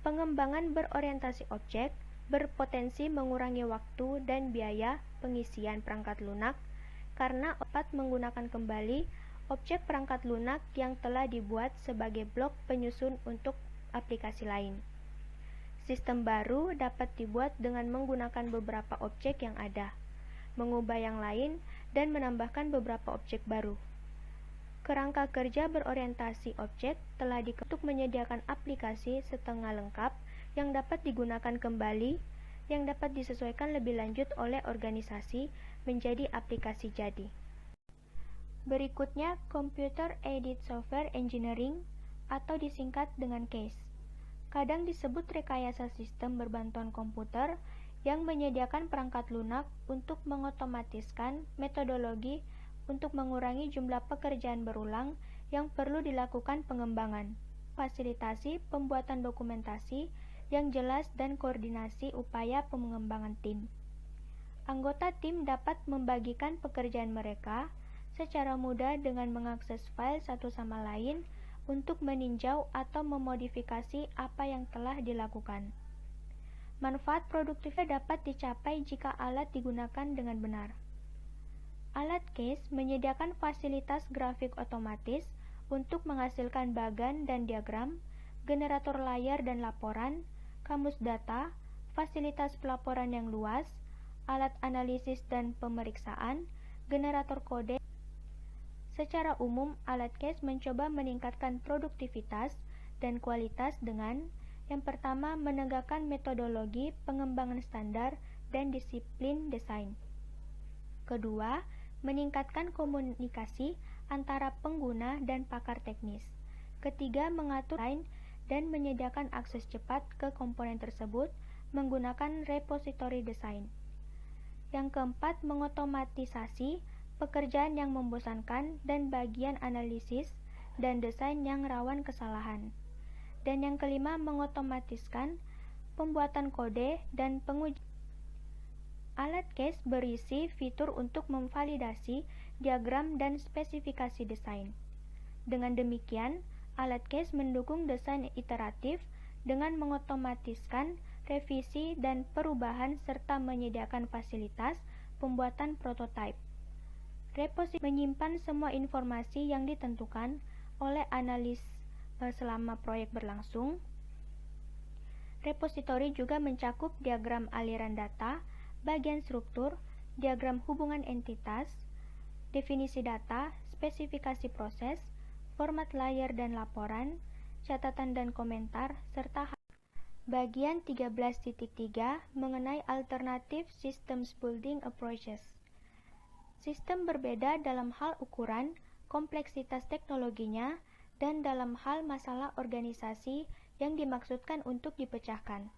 pengembangan berorientasi objek berpotensi mengurangi waktu dan biaya pengisian perangkat lunak karena dapat menggunakan kembali objek perangkat lunak yang telah dibuat sebagai blok penyusun untuk aplikasi lain. Sistem baru dapat dibuat dengan menggunakan beberapa objek yang ada, mengubah yang lain, dan menambahkan beberapa objek baru. Kerangka kerja berorientasi objek telah untuk menyediakan aplikasi setengah lengkap yang dapat digunakan kembali, yang dapat disesuaikan lebih lanjut oleh organisasi menjadi aplikasi jadi. Berikutnya, Computer Aided Software Engineering atau disingkat dengan CASE. Kadang disebut rekayasa sistem berbantuan komputer yang menyediakan perangkat lunak untuk mengotomatiskan metodologi untuk mengurangi jumlah pekerjaan berulang yang perlu dilakukan pengembangan, fasilitasi pembuatan dokumentasi yang jelas dan koordinasi upaya pengembangan tim. Anggota tim dapat membagikan pekerjaan mereka secara mudah dengan mengakses file satu sama lain untuk meninjau atau memodifikasi apa yang telah dilakukan. Manfaat produktifnya dapat dicapai jika alat digunakan dengan benar. Alat CASE menyediakan fasilitas grafik otomatis untuk menghasilkan bagan dan diagram, generator layar dan laporan, kamus data, fasilitas pelaporan yang luas, alat analisis dan pemeriksaan, generator kode. Secara umum, alat CASE mencoba meningkatkan produktivitas dan kualitas dengan yang pertama, menegakkan metodologi pengembangan standar dan disiplin desain. Kedua, meningkatkan komunikasi antara pengguna dan pakar teknis. Ketiga, mengatur desain dan menyediakan akses cepat ke komponen tersebut menggunakan repositori desain. Yang keempat, mengotomatisasi pekerjaan yang membosankan dan bagian analisis dan desain yang rawan kesalahan. Dan yang kelima, mengotomatiskan pembuatan kode dan pengujian. Alat CASE berisi fitur untuk memvalidasi diagram dan spesifikasi desain. Dengan demikian, alat CASE mendukung desain iteratif dengan mengotomatiskan revisi dan perubahan serta menyediakan fasilitas pembuatan prototipe. Repositori menyimpan semua informasi yang ditentukan oleh analis selama proyek berlangsung. Repositori juga mencakup diagram aliran data, bagian struktur, diagram hubungan entitas, definisi data, spesifikasi proses, format layar dan laporan, catatan dan komentar, serta bagian 13.3 mengenai alternative systems building approaches. Sistem berbeda dalam hal ukuran, kompleksitas teknologinya, dan dalam hal masalah organisasi yang dimaksudkan untuk dipecahkan.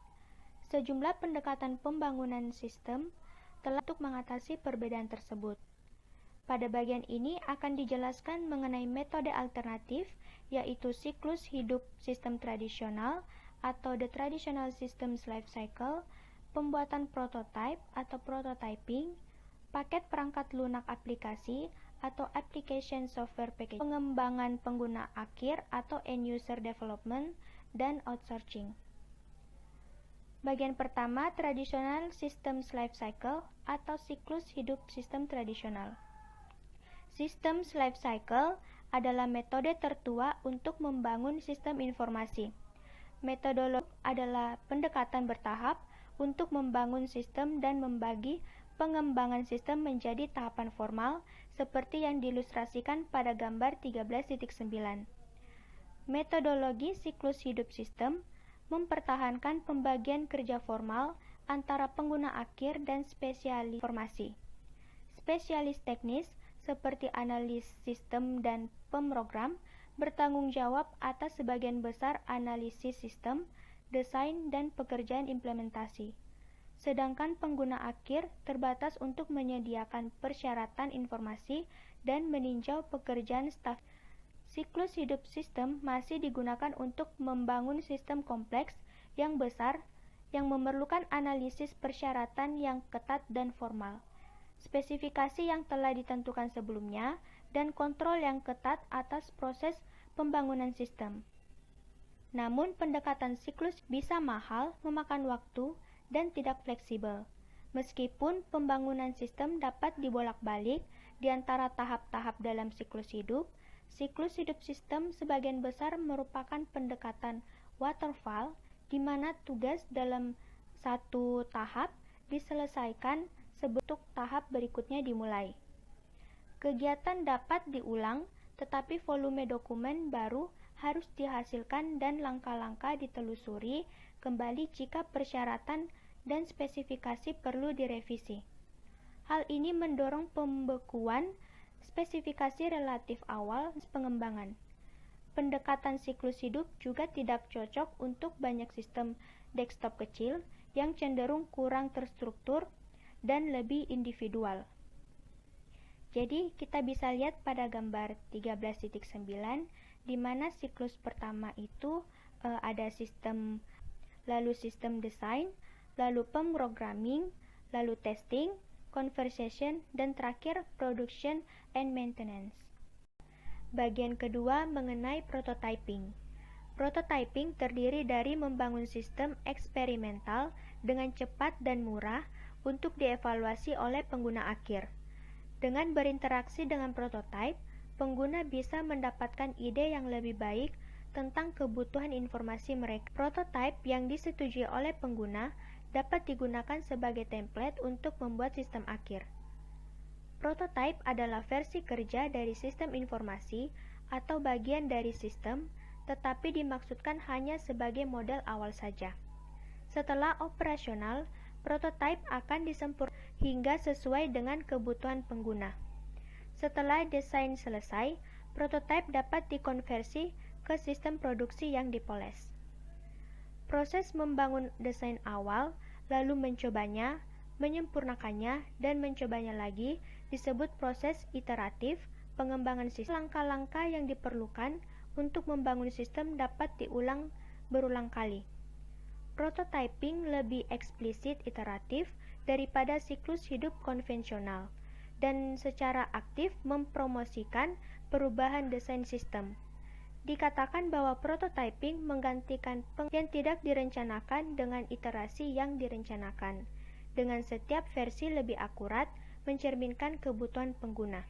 Sejumlah pendekatan pembangunan sistem telah untuk mengatasi perbedaan tersebut. Pada bagian ini akan dijelaskan mengenai metode alternatif, yaitu siklus hidup sistem tradisional atau the traditional systems life cycle, pembuatan prototype atau prototyping, paket perangkat lunak aplikasi atau application software package, pengembangan pengguna akhir atau end user development, dan outsourcing. Bagian pertama, traditional systems life cycle atau siklus hidup sistem tradisional. Systems life cycle adalah metode tertua untuk membangun sistem informasi. Metodologi adalah pendekatan bertahap untuk membangun sistem dan membagi pengembangan sistem menjadi tahapan formal seperti yang diilustrasikan pada gambar 13.9. Metodologi siklus hidup sistem mempertahankan pembagian kerja formal antara pengguna akhir dan spesialis informasi. Spesialis teknis seperti analis sistem dan pemrogram bertanggung jawab atas sebagian besar analisis sistem, desain, dan pekerjaan implementasi. Sedangkan pengguna akhir terbatas untuk menyediakan persyaratan informasi dan meninjau pekerjaan staf. Siklus hidup sistem masih digunakan untuk membangun sistem kompleks yang besar yang memerlukan analisis persyaratan yang ketat dan formal, spesifikasi yang telah ditentukan sebelumnya, dan kontrol yang ketat atas proses pembangunan sistem. Namun, pendekatan siklus bisa mahal, memakan waktu, dan tidak fleksibel. Meskipun pembangunan sistem dapat dibolak-balik di antara tahap-tahap dalam siklus hidup sistem sebagian besar merupakan pendekatan waterfall, di mana tugas dalam satu tahap diselesaikan sebelum tahap berikutnya dimulai. Kegiatan dapat diulang, tetapi volume dokumen baru harus dihasilkan dan langkah-langkah ditelusuri kembali jika persyaratan dan spesifikasi perlu direvisi. Hal ini mendorong pembekuan spesifikasi relatif awal pengembangan. Pendekatan siklus hidup juga tidak cocok untuk banyak sistem desktop kecil yang cenderung kurang terstruktur dan lebih individual. Jadi kita bisa lihat pada gambar 13.9 di mana siklus pertama itu ada sistem, lalu sistem desain, lalu pemrogramming, lalu testing, conversation, dan terakhir production and maintenance. Bagian kedua mengenai prototyping. Prototyping terdiri dari membangun sistem eksperimental dengan cepat dan murah untuk dievaluasi oleh pengguna akhir. Dengan berinteraksi dengan prototipe, pengguna bisa mendapatkan ide yang lebih baik tentang kebutuhan informasi mereka. Prototipe yang disetujui oleh pengguna dapat digunakan sebagai template untuk membuat sistem akhir. Prototipe adalah versi kerja dari sistem informasi atau bagian dari sistem, tetapi dimaksudkan hanya sebagai model awal saja. Setelah operasional, prototipe akan disempurnakan hingga sesuai dengan kebutuhan pengguna. Setelah desain selesai, prototipe dapat dikonversi ke sistem produksi yang dipoles. Proses membangun desain awal, lalu mencobanya, menyempurnakannya, dan mencobanya lagi disebut proses iteratif pengembangan sistem. Langkah-langkah yang diperlukan untuk membangun sistem dapat diulang berulang kali. Prototyping lebih eksplisit iteratif daripada siklus hidup konvensional dan secara aktif mempromosikan perubahan desain sistem. Dikatakan bahwa prototyping menggantikan yang tidak direncanakan dengan iterasi yang direncanakan, dengan setiap versi lebih akurat mencerminkan kebutuhan pengguna.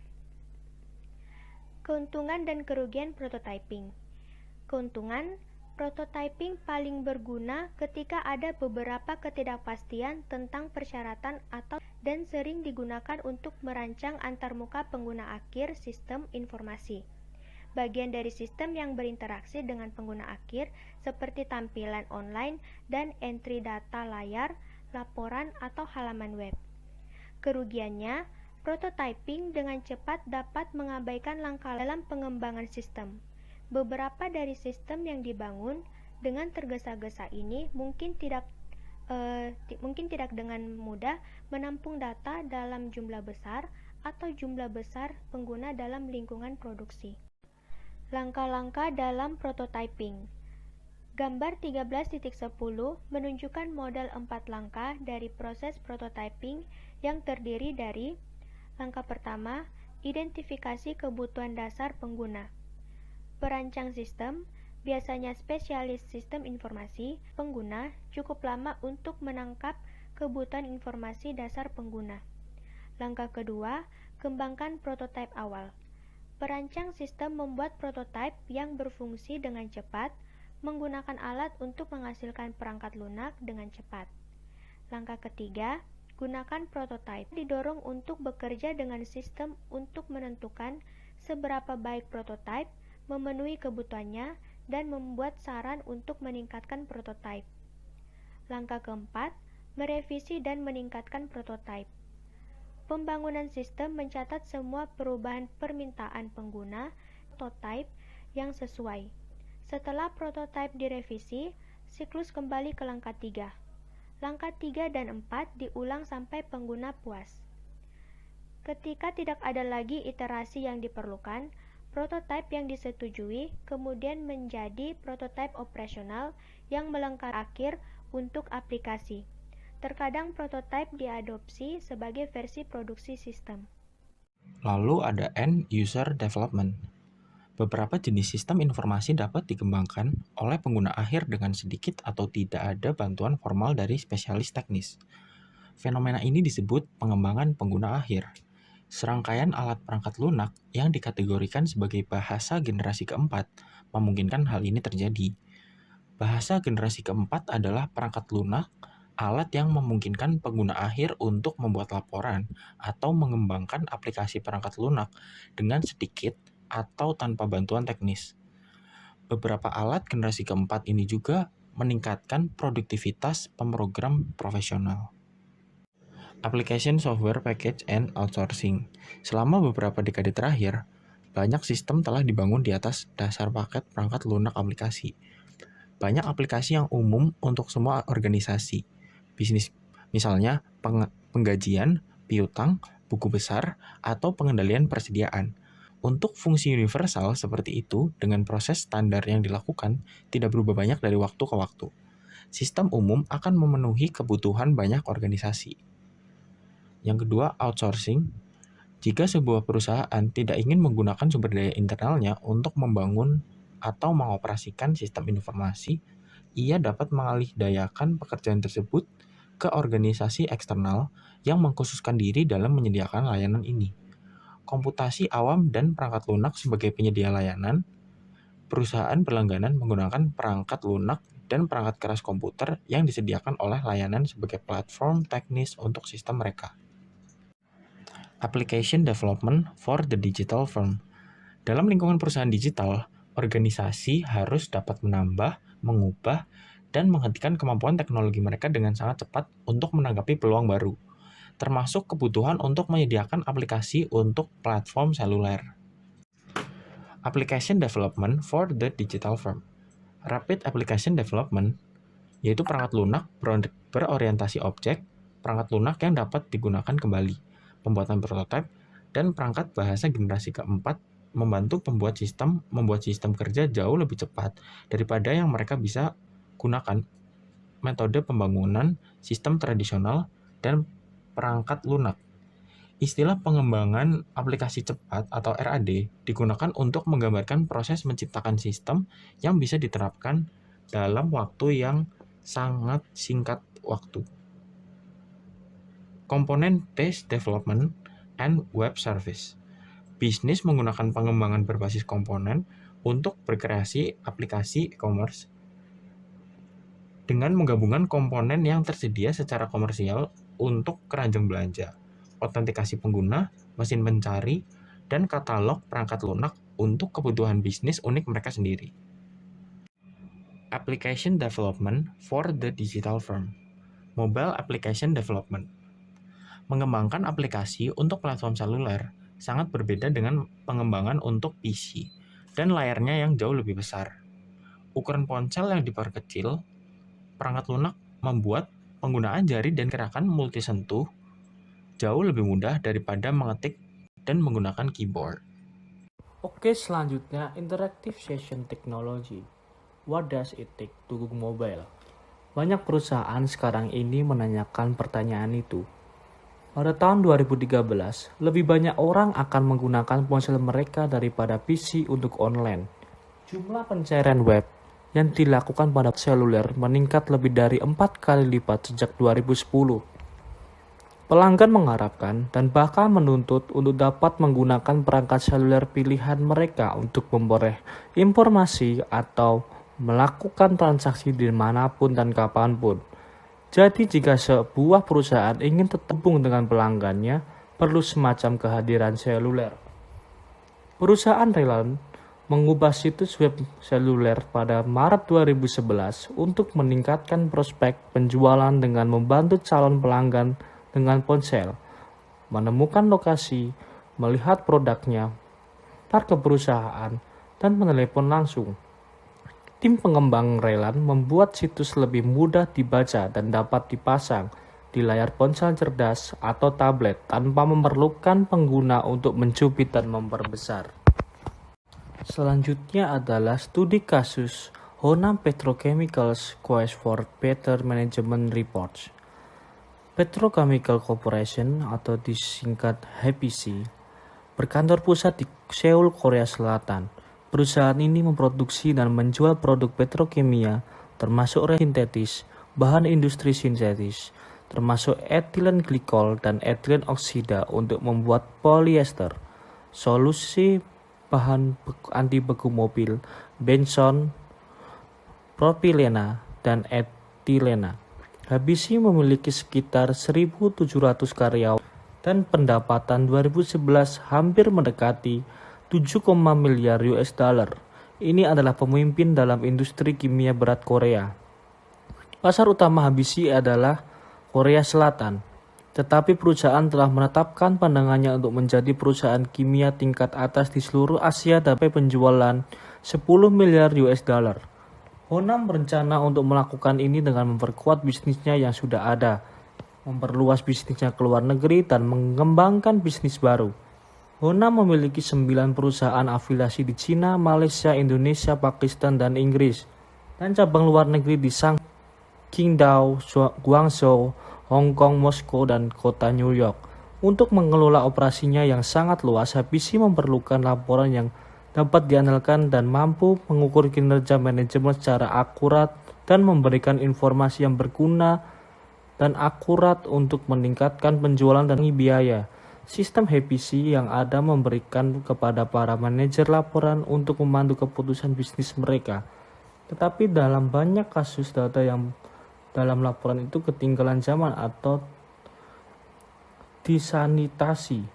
Keuntungan dan kerugian prototyping. Keuntungan, prototyping paling berguna ketika ada beberapa ketidakpastian tentang persyaratan dan sering digunakan untuk merancang antarmuka pengguna akhir sistem informasi. Bagian dari sistem yang berinteraksi dengan pengguna akhir seperti tampilan online dan entry data layar, laporan, atau halaman web. Kerugiannya, prototyping dengan cepat dapat mengabaikan langkah dalam pengembangan sistem. Beberapa dari sistem yang dibangun dengan tergesa-gesa ini mungkin tidak dengan mudah menampung data dalam jumlah besar atau jumlah besar pengguna dalam lingkungan produksi. Langkah-langkah dalam prototyping. Gambar 13.10 menunjukkan model 4 langkah dari proses prototyping yang terdiri dari langkah pertama, identifikasi kebutuhan dasar pengguna. Perancang sistem, biasanya spesialis sistem informasi, pengguna cukup lama untuk menangkap kebutuhan informasi dasar pengguna. Langkah kedua, kembangkan prototipe awal. Perancang sistem membuat prototipe yang berfungsi dengan cepat, menggunakan alat untuk menghasilkan perangkat lunak dengan cepat. Langkah ketiga, gunakan prototipe. Didorong untuk bekerja dengan sistem untuk menentukan seberapa baik prototipe, memenuhi kebutuhannya, dan membuat saran untuk meningkatkan prototipe. Langkah keempat, merevisi dan meningkatkan prototipe. Pembangunan sistem mencatat semua perubahan permintaan pengguna prototipe yang sesuai. Setelah prototipe direvisi, siklus kembali ke langkah 3. Langkah 3 dan 4 diulang sampai pengguna puas. Ketika tidak ada lagi iterasi yang diperlukan, prototipe yang disetujui kemudian menjadi prototipe operasional yang melengkapi akhir untuk aplikasi. Terkadang prototipe diadopsi sebagai versi produksi sistem. Lalu ada end user development. Beberapa jenis sistem informasi dapat dikembangkan oleh pengguna akhir dengan sedikit atau tidak ada bantuan formal dari spesialis teknis. Fenomena ini disebut pengembangan pengguna akhir. Serangkaian alat perangkat lunak yang dikategorikan sebagai bahasa generasi keempat memungkinkan hal ini terjadi. Bahasa generasi keempat adalah perangkat lunak, alat yang memungkinkan pengguna akhir untuk membuat laporan atau mengembangkan aplikasi perangkat lunak dengan sedikit atau tanpa bantuan teknis. Beberapa alat generasi keempat ini juga meningkatkan produktivitas pemrogram profesional. Application Software Package and Outsourcing. Selama beberapa dekade terakhir, banyak sistem telah dibangun di atas dasar paket perangkat lunak aplikasi. Banyak aplikasi yang umum untuk semua organisasi bisnis, misalnya penggajian, piutang, buku besar, atau pengendalian persediaan. Untuk fungsi universal seperti itu, dengan proses standar yang dilakukan, tidak berubah banyak dari waktu ke waktu. Sistem umum akan memenuhi kebutuhan banyak organisasi. Yang kedua, outsourcing. Jika sebuah perusahaan tidak ingin menggunakan sumber daya internalnya untuk membangun atau mengoperasikan sistem informasi, ia dapat mengalihdayakan pekerjaan tersebut ke organisasi eksternal yang mengkhususkan diri dalam menyediakan layanan ini. Komputasi awam dan perangkat lunak sebagai penyedia layanan, perusahaan berlangganan menggunakan perangkat lunak dan perangkat keras komputer yang disediakan oleh layanan sebagai platform teknis untuk sistem mereka. Application Development for the Digital Firm. Dalam lingkungan perusahaan digital, organisasi harus dapat menambah, mengubah, dan menghentikan kemampuan teknologi mereka dengan sangat cepat untuk menanggapi peluang baru, termasuk kebutuhan untuk menyediakan aplikasi untuk platform seluler. Application Development for the Digital Firm. Rapid Application Development, yaitu perangkat lunak berorientasi objek, perangkat lunak yang dapat digunakan kembali, pembuatan prototipe, dan perangkat bahasa generasi keempat membantu membuat sistem kerja jauh lebih cepat daripada yang mereka bisa gunakan metode pembangunan sistem tradisional dan perangkat lunak. Istilah pengembangan aplikasi cepat atau RAD digunakan untuk menggambarkan proses menciptakan sistem yang bisa diterapkan dalam waktu yang sangat singkat waktu. Komponen Based Development and Web Service. Bisnis menggunakan pengembangan berbasis komponen untuk berkreasi aplikasi e-commerce dengan menggabungkan komponen yang tersedia secara komersial untuk keranjang belanja, autentikasi pengguna, mesin pencari, dan katalog perangkat lunak untuk kebutuhan bisnis unik mereka sendiri. Application Development for the Digital Firm. Mobile Application Development. Mengembangkan aplikasi untuk platform seluler sangat berbeda dengan pengembangan untuk PC dan layarnya yang jauh lebih besar. Ukuran ponsel yang diperkecil, perangkat lunak membuat penggunaan jari dan gerakan multisentuh jauh lebih mudah daripada mengetik dan menggunakan keyboard. Oke, selanjutnya Interactive Session Technology. What does it take to go mobile? Banyak perusahaan sekarang ini menanyakan pertanyaan itu. Pada tahun 2013, lebih banyak orang akan menggunakan ponsel mereka daripada PC untuk online. Jumlah pencairan web yang dilakukan pada seluler meningkat lebih dari 4 kali lipat sejak 2010. Pelanggan mengharapkan dan bahkan menuntut untuk dapat menggunakan perangkat seluler pilihan mereka untuk memperoleh informasi atau melakukan transaksi dimanapun dan kapanpun. Jadi jika sebuah perusahaan ingin terhubung dengan pelanggannya, perlu semacam kehadiran seluler. Perusahaan Relon mengubah situs web seluler pada Maret 2011 untuk meningkatkan prospek penjualan dengan membantu calon pelanggan dengan ponsel, menemukan lokasi, melihat produknya, daftar ke perusahaan, dan menelepon langsung. Tim pengembang Relon membuat situs lebih mudah dibaca dan dapat dipasang di layar ponsel cerdas atau tablet tanpa memerlukan pengguna untuk mencubit dan memperbesar. Selanjutnya adalah studi kasus Honam Petrochemicals Quest for Better Management Reports. Petrochemical Corporation atau disingkat HPC berkantor pusat di Seoul, Korea Selatan. Perusahaan ini memproduksi dan menjual produk petrokimia termasuk resin sintetis, bahan industri sintetis, termasuk etilen glikol dan etilen oksida untuk membuat polyester, solusi bahan anti beku mobil, benson, propilena, dan etilena. HPC memiliki sekitar 1.700 karyawan dan pendapatan 2011 hampir mendekati 7, miliar US dollar. Ini adalah pemimpin dalam industri kimia berat Korea. Pasar utama HPC adalah Korea Selatan, tetapi perusahaan telah menetapkan pandangannya untuk menjadi perusahaan kimia tingkat atas di seluruh Asia dan penjualan 10 miliar US dollar. Honam berencana untuk melakukan ini dengan memperkuat bisnisnya yang sudah ada, memperluas bisnisnya ke luar negeri, dan mengembangkan bisnis baru. Honam memiliki 9 perusahaan afiliasi di Cina, Malaysia, Indonesia, Pakistan, dan Inggris, dan cabang luar negeri di Shanghai, Qingdao, Guangzhou, Hong Kong, Moskow, dan kota New York. Untuk mengelola operasinya yang sangat luas, HPC memerlukan laporan yang dapat diandalkan dan mampu mengukur kinerja manajemen secara akurat dan memberikan informasi yang berguna dan akurat untuk meningkatkan penjualan dan biaya. Sistem HPC yang ada memberikan kepada para manajer laporan untuk membantu keputusan bisnis mereka. Tetapi dalam banyak kasus data yang dalam laporan itu ketinggalan zaman atau disanitasi.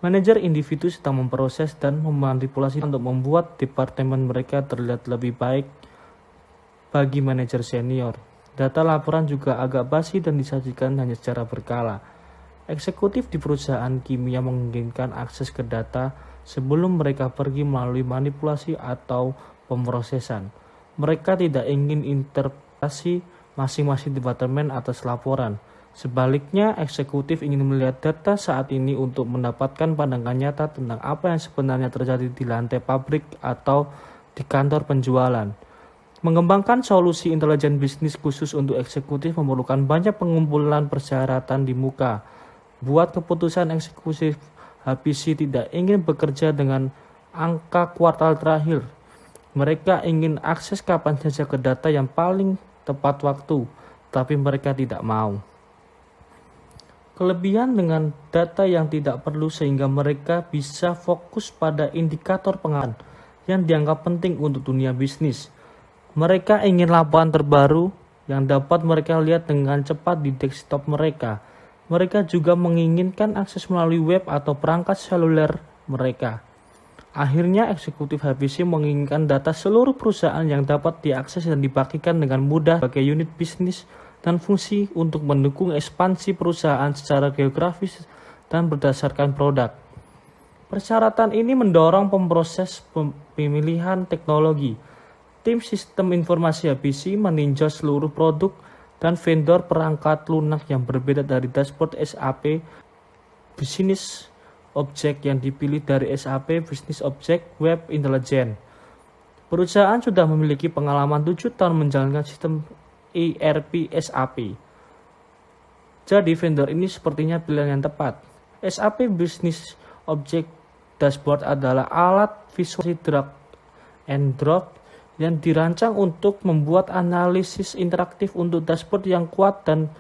Manajer individu sedang memproses dan memanipulasi untuk membuat departemen mereka terlihat lebih baik bagi manajer senior. Data laporan juga agak basi dan disajikan hanya secara berkala. Eksekutif di perusahaan kimia menginginkan akses ke data sebelum mereka pergi melalui manipulasi atau pemrosesan. Mereka tidak ingin interpretasi masing-masing departemen atas laporan. Sebaliknya, eksekutif ingin melihat data saat ini untuk mendapatkan pandangan nyata tentang apa yang sebenarnya terjadi di lantai pabrik atau di kantor penjualan. Mengembangkan solusi intelijen bisnis khusus untuk eksekutif memerlukan banyak pengumpulan persyaratan di muka. Buat keputusan eksekutif, HPC tidak ingin bekerja dengan angka kuartal terakhir. Mereka ingin akses kapan saja ke data yang paling tepat waktu, tapi mereka tidak mau. Kelebihan dengan data yang tidak perlu sehingga mereka bisa fokus pada indikator pengaruh yang dianggap penting untuk dunia bisnis. Mereka ingin laporan terbaru yang dapat mereka lihat dengan cepat di desktop mereka. Mereka juga menginginkan akses melalui web atau perangkat seluler mereka. Akhirnya, eksekutif HPC menginginkan data seluruh perusahaan yang dapat diakses dan dibagikan dengan mudah sebagai unit bisnis dan fungsi untuk mendukung ekspansi perusahaan secara geografis dan berdasarkan produk. Persyaratan ini mendorong pemproses pemilihan teknologi. Tim sistem informasi HPC meninjau seluruh produk dan vendor perangkat lunak yang berbeda dari dashboard SAP Business Object yang dipilih dari SAP Business Object Web Intelligence. Perusahaan sudah memiliki pengalaman 7 tahun menjalankan sistem ERP SAP. Jadi vendor ini sepertinya pilihan yang tepat. SAP Business Object Dashboard adalah alat visualisasi drag and drop yang dirancang untuk membuat analisis interaktif untuk dashboard yang kuat dan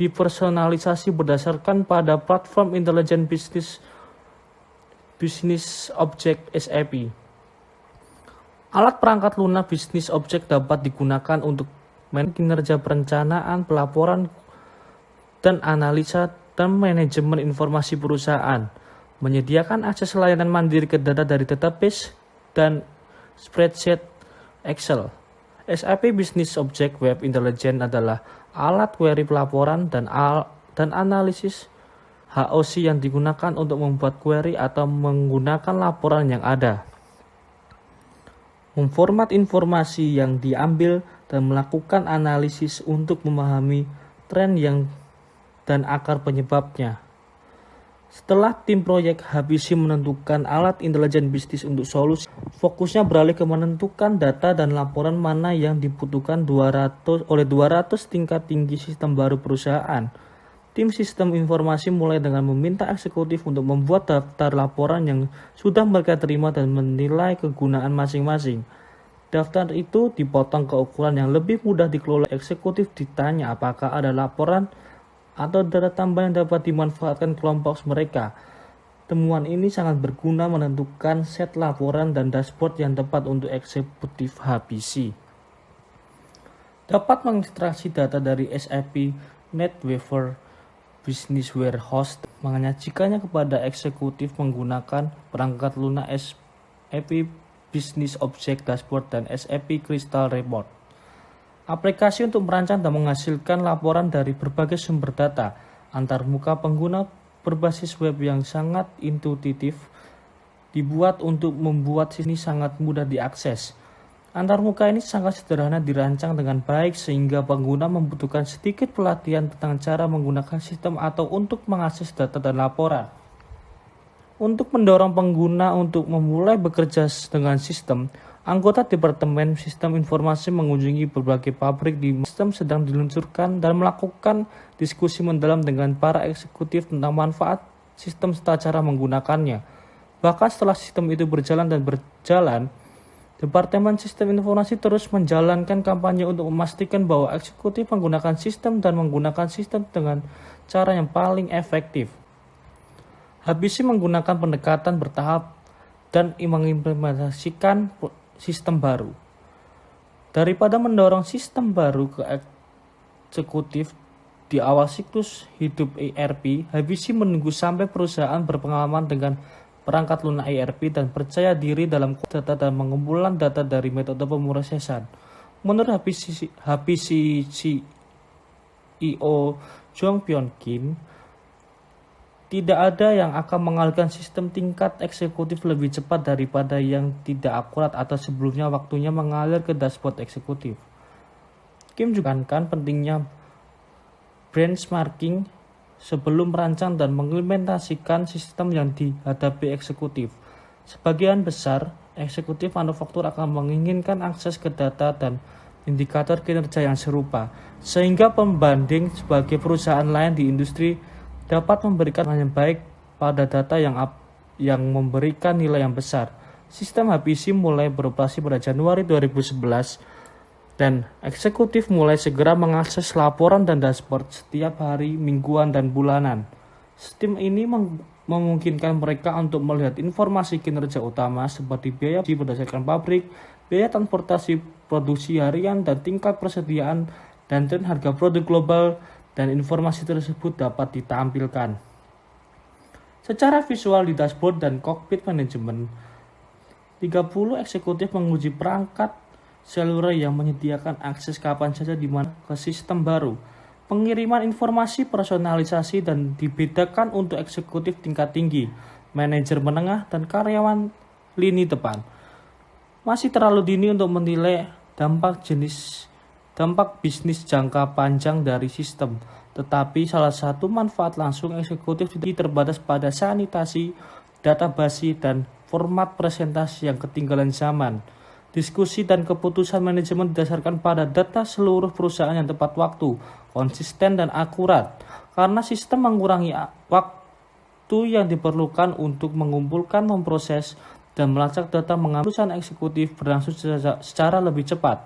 dipersonalisasi berdasarkan pada platform intelijen Business Object SAP. Alat perangkat lunak bisnis objek dapat digunakan untuk kinerja perencanaan, pelaporan, dan analisa dan manajemen informasi perusahaan, menyediakan akses layanan mandiri ke data dari database dan spreadsheet Excel. SAP Business Object Web Intelligence adalah alat query pelaporan dan analisis HOC yang digunakan untuk membuat query atau menggunakan laporan yang ada, memformat informasi yang diambil, dan melakukan analisis untuk memahami tren dan akar penyebabnya. Setelah tim proyek HBC menentukan alat intelijen bisnis untuk solusi, fokusnya beralih ke menentukan data dan laporan mana yang dibutuhkan oleh 200 tingkat tinggi sistem baru perusahaan. Tim sistem informasi mulai dengan meminta eksekutif untuk membuat daftar laporan yang sudah mereka terima dan menilai kegunaan masing-masing. Daftar itu dipotong ke ukuran yang lebih mudah dikelola. Eksekutif ditanya apakah ada laporan atau data tambahan yang dapat dimanfaatkan kelompok mereka. Temuan ini sangat berguna menentukan set laporan dan dashboard yang tepat untuk eksekutif HBC. Dapat mengekstraksi data dari SAP NetWeaver Business Warehouse, menyajikannya kepada eksekutif menggunakan perangkat lunak SAP Business Object Dashboard dan SAP Crystal Report. Aplikasi untuk merancang dan menghasilkan laporan dari berbagai sumber data antarmuka pengguna berbasis web yang sangat intuitif dibuat untuk membuat ini sangat mudah diakses. Antarmuka ini sangat sederhana dirancang dengan baik sehingga pengguna membutuhkan sedikit pelatihan tentang cara menggunakan sistem atau untuk mengakses data dan laporan. Untuk mendorong pengguna untuk memulai bekerja dengan sistem, anggota Departemen Sistem Informasi mengunjungi berbagai pabrik di sistem sedang diluncurkan dan melakukan diskusi mendalam dengan para eksekutif tentang manfaat sistem serta cara menggunakannya. Bahkan setelah sistem itu berjalan, Departemen Sistem Informasi terus menjalankan kampanye untuk memastikan bahwa eksekutif menggunakan sistem dan menggunakan sistem dengan cara yang paling efektif. HBC menggunakan pendekatan bertahap dan mengimplementasikan sistem baru. Daripada mendorong sistem baru ke eksekutif di awal siklus hidup ERP, HBC menunggu sampai perusahaan berpengalaman dengan perangkat lunak ERP dan percaya diri dalam data dan mengumpulkan data dari metode pemrosesan. Menurut HBC CEO Jong Pyon Kim, tidak ada yang akan mengalihkan sistem tingkat eksekutif lebih cepat daripada yang tidak akurat atau sebelumnya waktunya mengalir ke dashboard eksekutif. Kim juga menekankan pentingnya benchmarking sebelum merancang dan mengimplementasikan sistem yang dihadapi eksekutif. Sebagian besar eksekutif manufaktur akan menginginkan akses ke data dan indikator kinerja yang serupa, sehingga pembanding sebagai perusahaan lain di industri dapat memberikan yang baik pada data yang memberikan nilai yang besar. Sistem HBC mulai beroperasi pada Januari 2011 dan eksekutif mulai segera mengakses laporan dan dashboard setiap hari, mingguan, dan bulanan. Sistem ini memungkinkan mereka untuk melihat informasi kinerja utama seperti biaya berdasarkan pabrik, biaya transportasi produksi harian, dan tingkat persediaan dan tren harga produk global, dan informasi tersebut dapat ditampilkan secara visual di dashboard dan cockpit manajemen. 30 eksekutif menguji perangkat seluler yang menyediakan akses kapan saja di mana ke sistem baru. Pengiriman informasi personalisasi dan dibedakan untuk eksekutif tingkat tinggi, manajer menengah, dan karyawan lini depan. Masih terlalu dini untuk menilai dampak bisnis jangka panjang dari sistem, tetapi salah satu manfaat langsung eksekutif terbatas pada sanitasi, data basi, dan format presentasi yang ketinggalan zaman. Diskusi dan keputusan manajemen didasarkan pada data seluruh perusahaan yang tepat waktu, konsisten, dan akurat. Karena sistem mengurangi waktu yang diperlukan untuk mengumpulkan, memproses, dan melacak data, mengambil keputusan eksekutif berlangsung secara lebih cepat.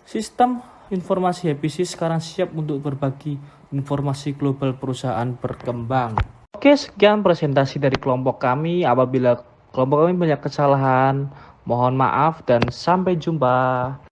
Sistem informasi HBC sekarang siap untuk berbagi informasi global perusahaan berkembang. Oke, sekian presentasi dari kelompok kami. Apabila kelompok kami banyak kesalahan, Mohon maaf dan sampai jumpa.